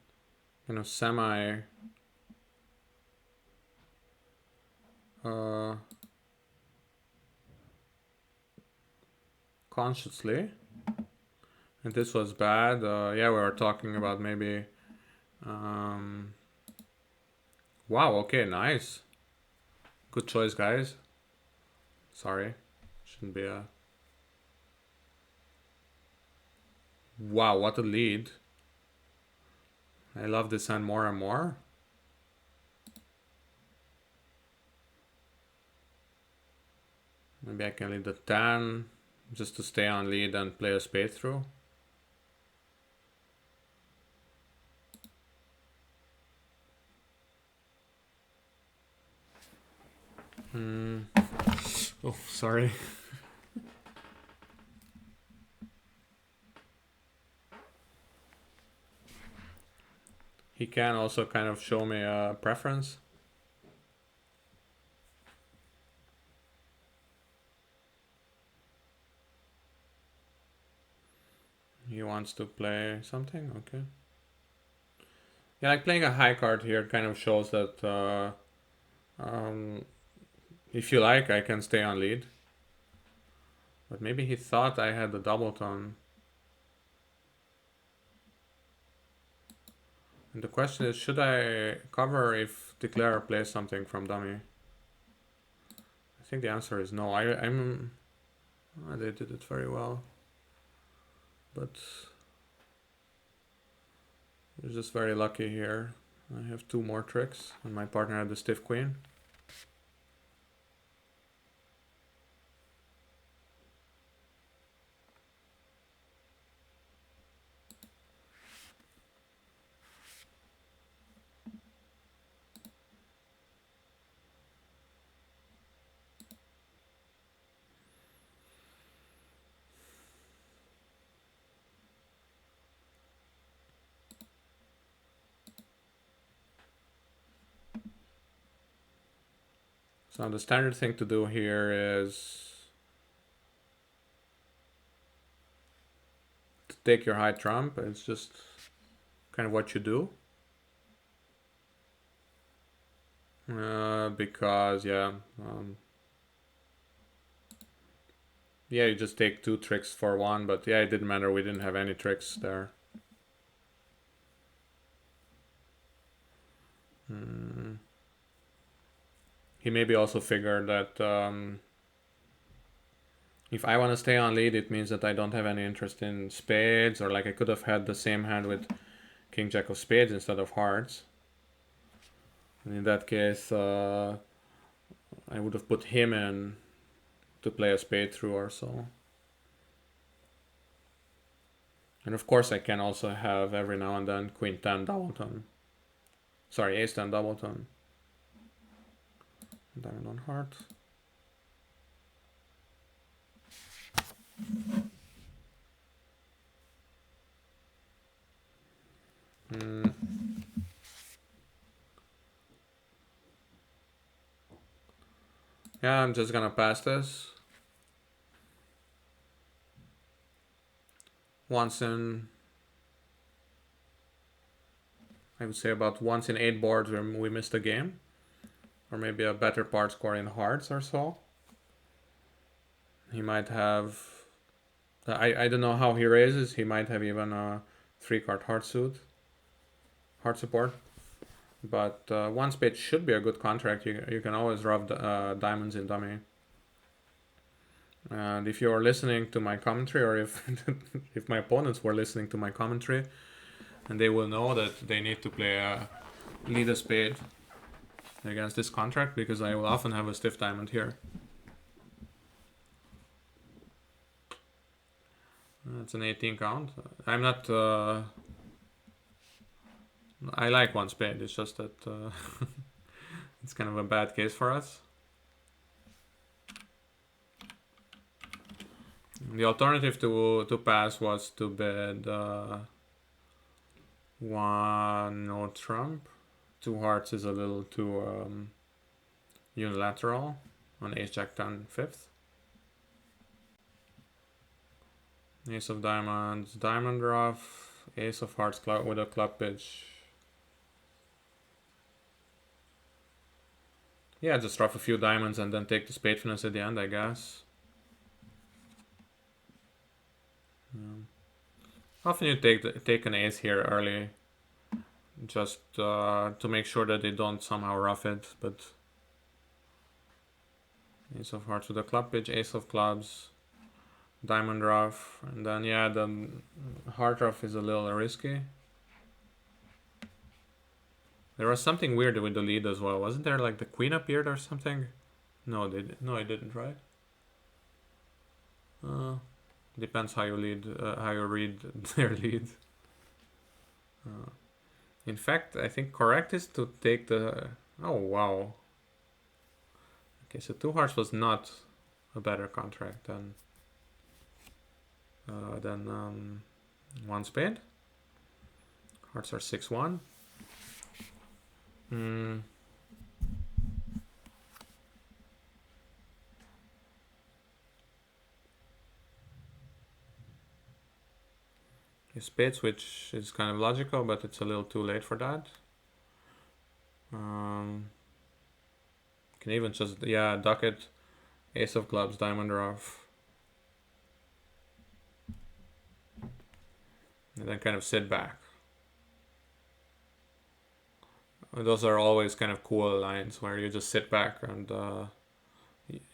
kind of semi consciously. And this was bad. Yeah, we were talking about maybe wow, okay, nice. Good choice, guys. Sorry. Shouldn't be a... Wow, what a lead. I love this hand more and more. Maybe I can lead the 10 just to stay on lead and play a spade through. Oh, sorry. He can also kind of show me a preference. He wants to play something, okay. Yeah, like playing a high card here kind of shows that if you like, I can stay on lead. But maybe he thought I had the double tone. And the question is, should I cover if declarer plays something from dummy? I think the answer is no. They did it very well. But I was just very lucky here. I have 2 more tricks and my partner had the stiff queen. So the standard thing to do here is to take your high trump. It's just kind of what you do. Because, yeah, yeah, you just take 2 tricks for 1, but yeah, it didn't matter. We didn't have any tricks there. He maybe also figured that if I want to stay on lead, it means that I don't have any interest in spades, or like I could have had the same hand with king jack of spades instead of hearts. And in that case, I would have put him in to play a spade through or so. And of course I can also have every now and then queen 10 double tone. Sorry, ace 10 double tone. Diamond on heart. Yeah, I'm just gonna pass this. Once in, I would say about once in 8 boards we missed a game. Or maybe a better part score in hearts or so. He might have, I don't know how he raises. He might have even a 3-card heart suit, heart support. But 1 spade should be a good contract. You can always rub diamonds in dummy. And if you're listening to my commentary, or if if my opponents were listening to my commentary, and they will know that they need to play lead a spade against this contract, because I will often have a stiff diamond here. That's an 18 count. I'm not... I like 1 spade, it's just that it's kind of a bad case for us. The alternative to pass was to bet One, no trump. Two hearts is a little too unilateral. On ace jack 10 fifth. Ace of diamonds, diamond ruff, ace of hearts with a club pitch. Yeah, just ruff a few diamonds and then take the spade finesse at the end, I guess. Often you take an ace here early, just to make sure that they don't somehow rough it. But ace of hearts with a club pitch, ace of clubs, diamond ruff, and then yeah, the heart ruff is a little risky. There was something weird with the lead as well. Wasn't there like the queen appeared or something? No, I didn't, right? Depends how you read their lead. In fact, I think correct is to take the. Oh wow. Okay, so two hearts was not a better contract than one spade. Hearts are 6-1. Spades, which is kind of logical, but it's a little too late for that. Can even just, yeah, duck it. Ace of clubs, diamond ruff. And then kind of sit back. Those are always kind of cool lines where you just sit back and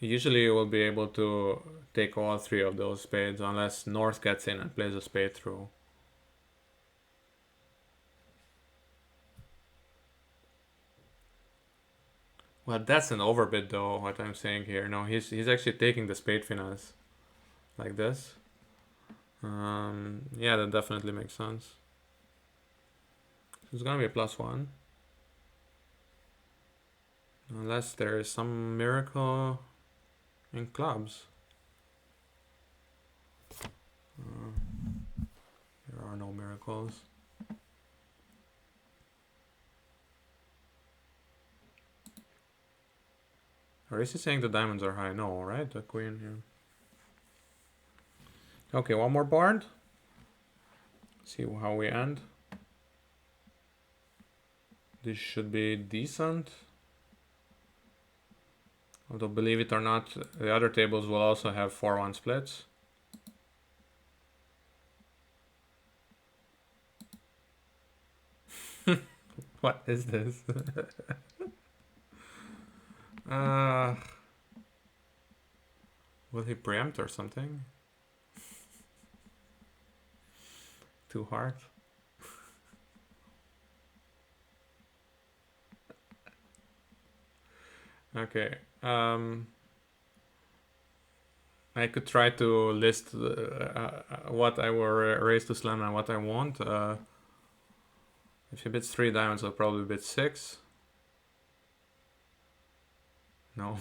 usually you will be able to take all three of those spades unless North gets in and plays a spade through. Well, that's an overbid though, what I'm saying here. No, he's actually taking the spade finesse like this. Yeah, that definitely makes sense. It's gonna be a +1. Unless there is some miracle in clubs. There are no miracles. Or is he saying the diamonds are high? No, right? The queen here. Okay, one more board. See how we end. This should be decent. Although, believe it or not, the other tables will also have 4-1 splits. What is this? Will he preempt or something? Too hard. Okay. I could try to list what I will raise to slam and what I won't. If he bids 3 diamonds, I'll probably bid 6. No.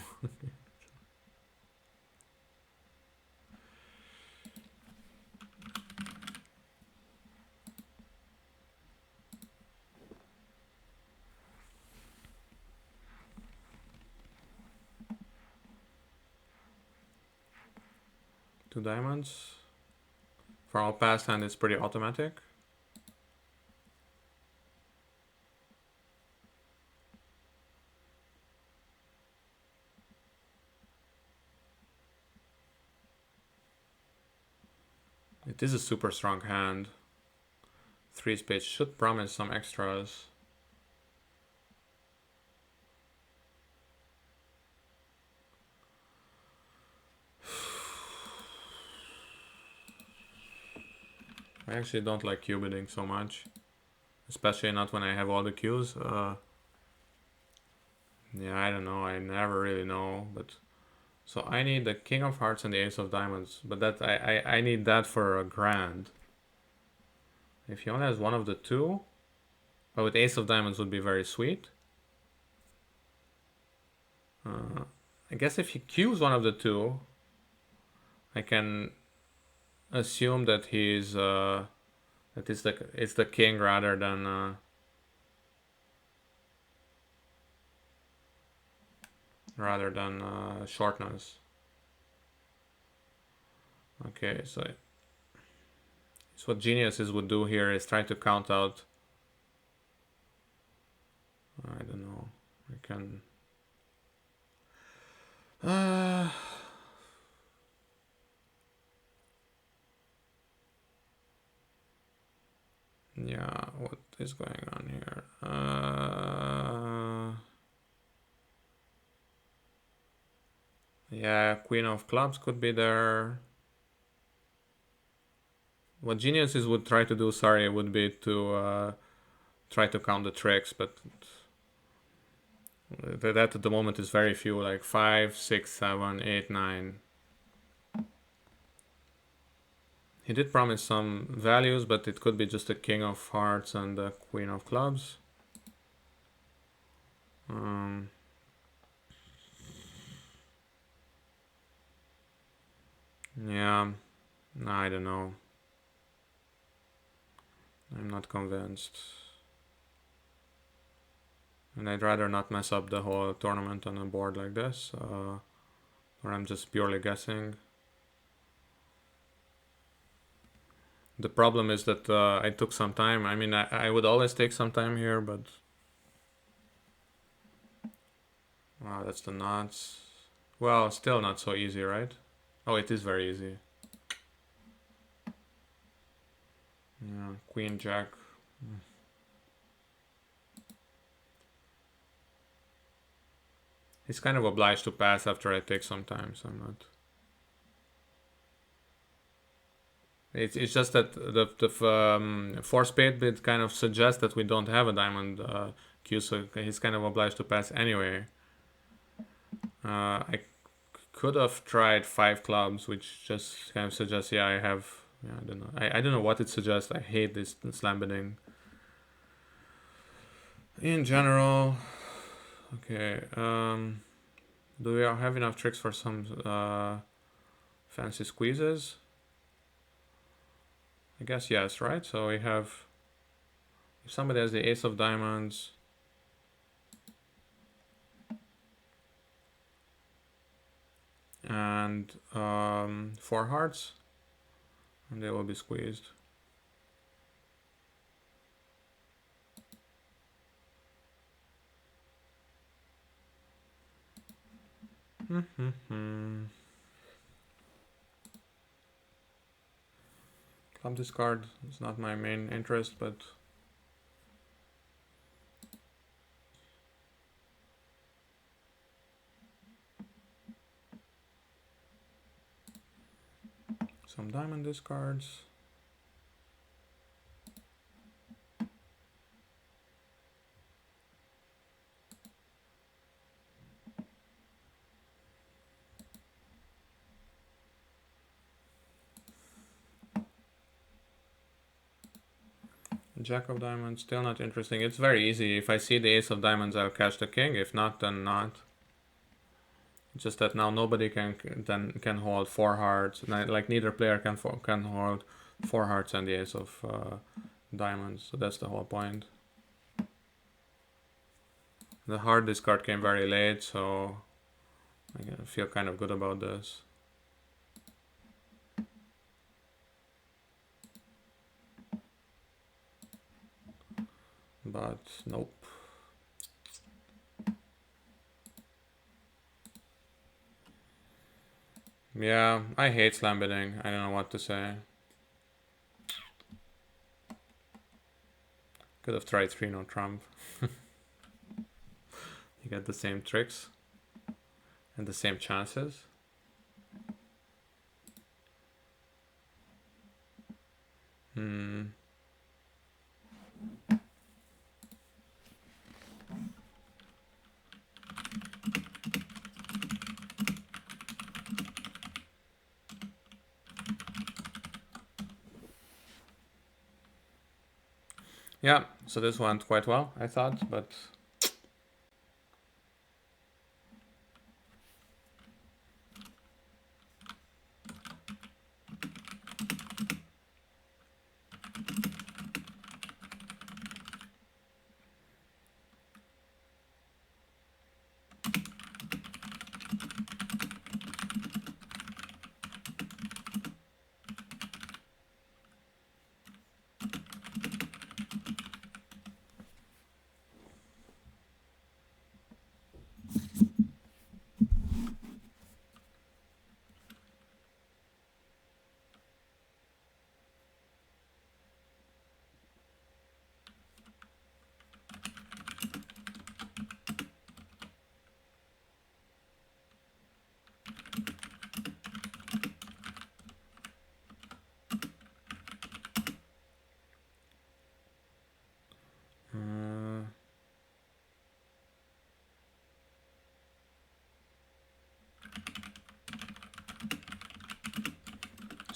2 diamonds. For all past hand, it's pretty automatic. It is a super strong hand. 3 spades should promise some extras. I actually don't like Q-bidding so much. Especially not when I have all the Qs. Yeah, I don't know. I never really know. But so I need the King of Hearts and the Ace of Diamonds. But that I need that for a grand. If he only has one of the two. But with Ace of Diamonds would be very sweet. I guess if he Qs one of the two, I can assume that he's That is it's the king rather than shortness. Okay, so what geniuses would do here is try to count out. I don't know. I can. Uh, yeah, what is going on here? Yeah, Queen of Clubs could be there. What geniuses would try to do, sorry, would be to try to count the tricks, but that at the moment is very few, like 5, 6, 7, 8, 9. He did promise some values, but it could be just the King of Hearts and the Queen of Clubs. Yeah, I don't know. I'm not convinced. And I'd rather not mess up the whole tournament on a board like this, where I'm just purely guessing. The problem is that I took some time. I mean, I would always take some time here, but... Wow, that's the nuts. Well, still not so easy, right? Oh, it is very easy. Yeah, Queen, Jack. He's kind of obliged to pass after I take some time, so I'm not... It's just that the four spade bid kind of suggests that we don't have a diamond queue, so he's kind of obliged to pass anyway. I could have tried 5 clubs, which just kind of suggests, yeah, I have... Yeah, I don't know. I don't know what it suggests. I hate this slam bidding. In general, okay. Do we have enough tricks for some fancy squeezes? I guess yes, right? So we have, if somebody has the ace of diamonds, and 4 hearts, and they will be squeezed. Club discard is not my main interest, but some diamond discards. Jack of diamonds, still not interesting. It's very easy. If I see the ace of diamonds, I'll catch the king. If not, then not. Just that now nobody can hold 4 hearts. Like neither player can hold 4 hearts and the ace of diamonds. So that's the whole point. The hard discard came very late, so I feel kind of good about this. But nope. Yeah, I hate slam bidding. I don't know what to say. Could have tried 3-no trump. You get the same tricks and the same chances. Yeah, so this went quite well, I thought, but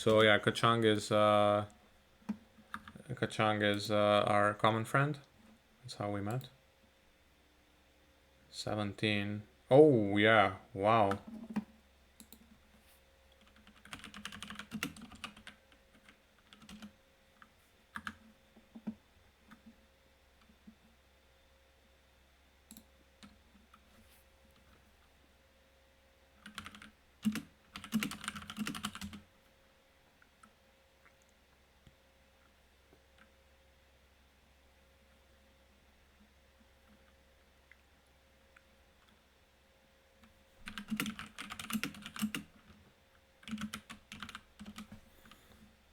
So yeah, Kachang is our common friend. That's how we met. 17. Oh yeah, wow.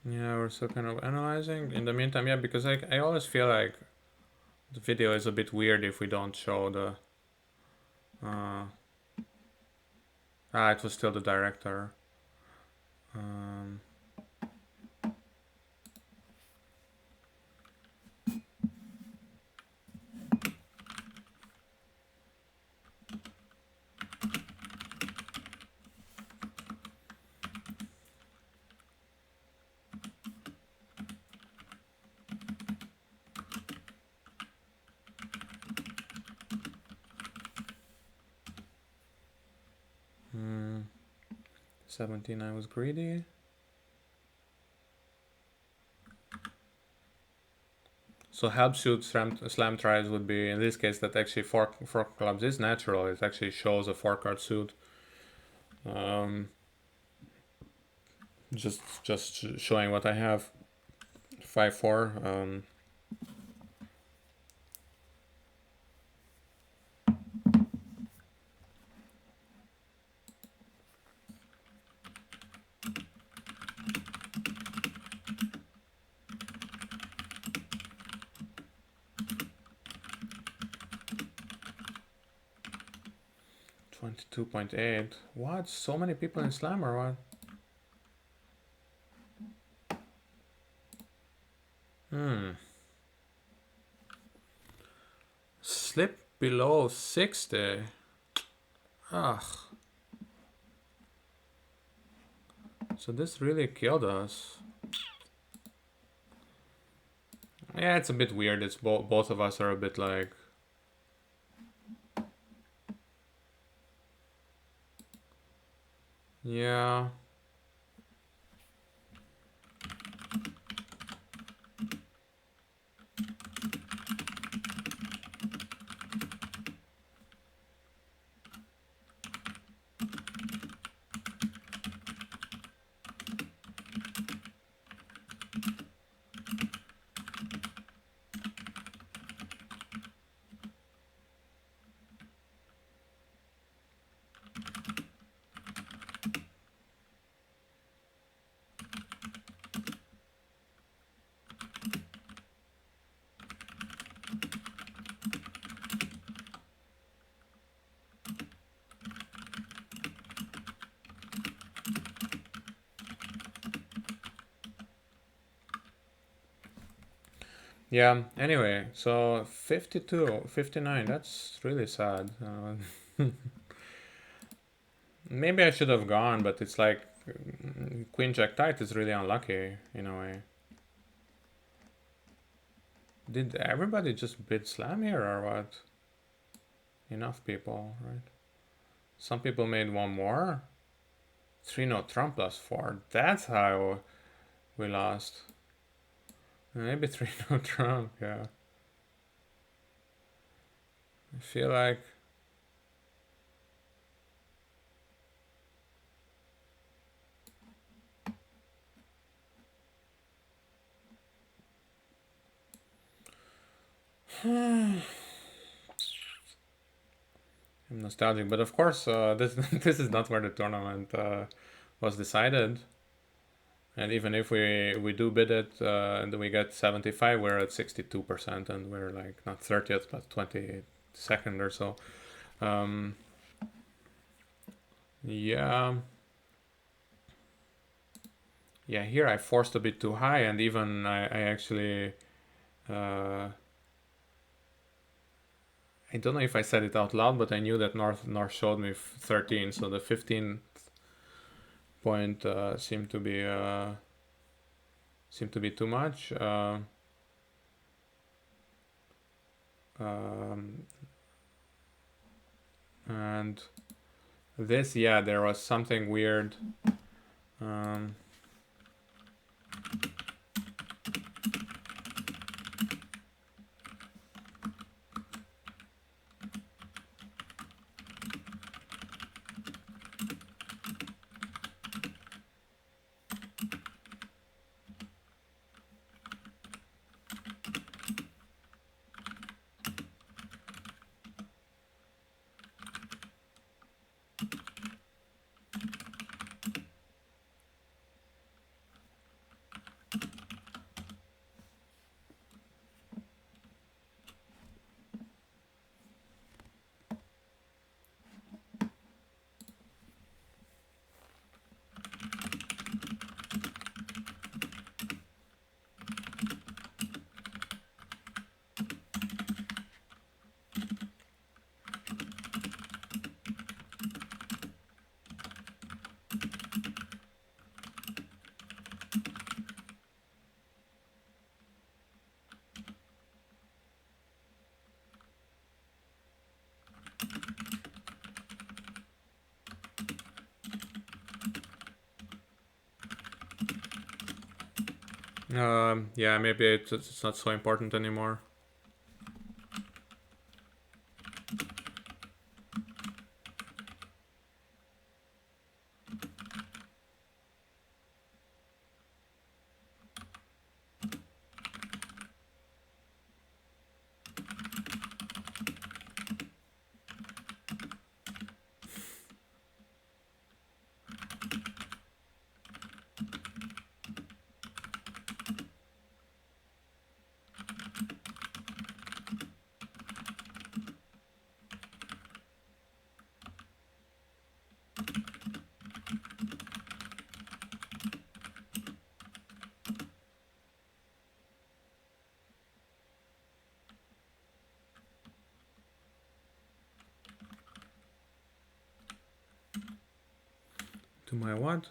Yeah, we're still kind of analyzing. In the meantime, yeah, because I always feel like the video is a bit weird if we don't show the. Uh, it was still the director. Um, 17, I was greedy. So help shoot slam tries would be in this case that actually four clubs is natural. It actually shows a 4 card suit. Um, just showing what I have. 5-4. 22.8. What? So many people in slam or what? Slip below 60. Ugh. So this really killed us. Yeah, it's a bit weird. It's both of us are a bit like. Yeah. Yeah, anyway, so 52, 59, that's really sad. Maybe I should have gone, but it's like Queen Jack Tight is really unlucky in a way. Did everybody just bid slam here or what? Enough people, right? Some people made one more. 3-no Trump +4. That's how we lost. Maybe 3-no Trump, yeah. I feel like. I'm nostalgic, but of course, this this is not where the tournament was decided. And even if we do bid it, and we get 75, we're at 62%, and we're like not 30th, but 22nd or so. Yeah. Yeah, here I forced a bit too high, and even I actually. I don't know if I said it out loud, but I knew that North showed me 13, so the 15 point seemed to be seem to be too much. And this, yeah, there was something weird. Um, yeah, maybe it's not so important anymore. To my what?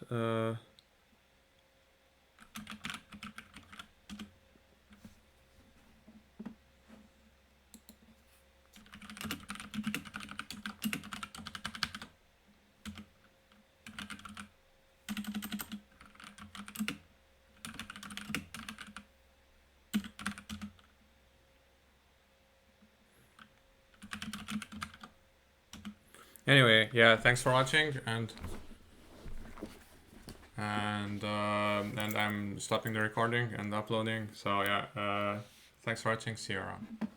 Anyway, yeah, thanks for watching, and I'm stopping the recording and uploading. So yeah, thanks for watching. See you around.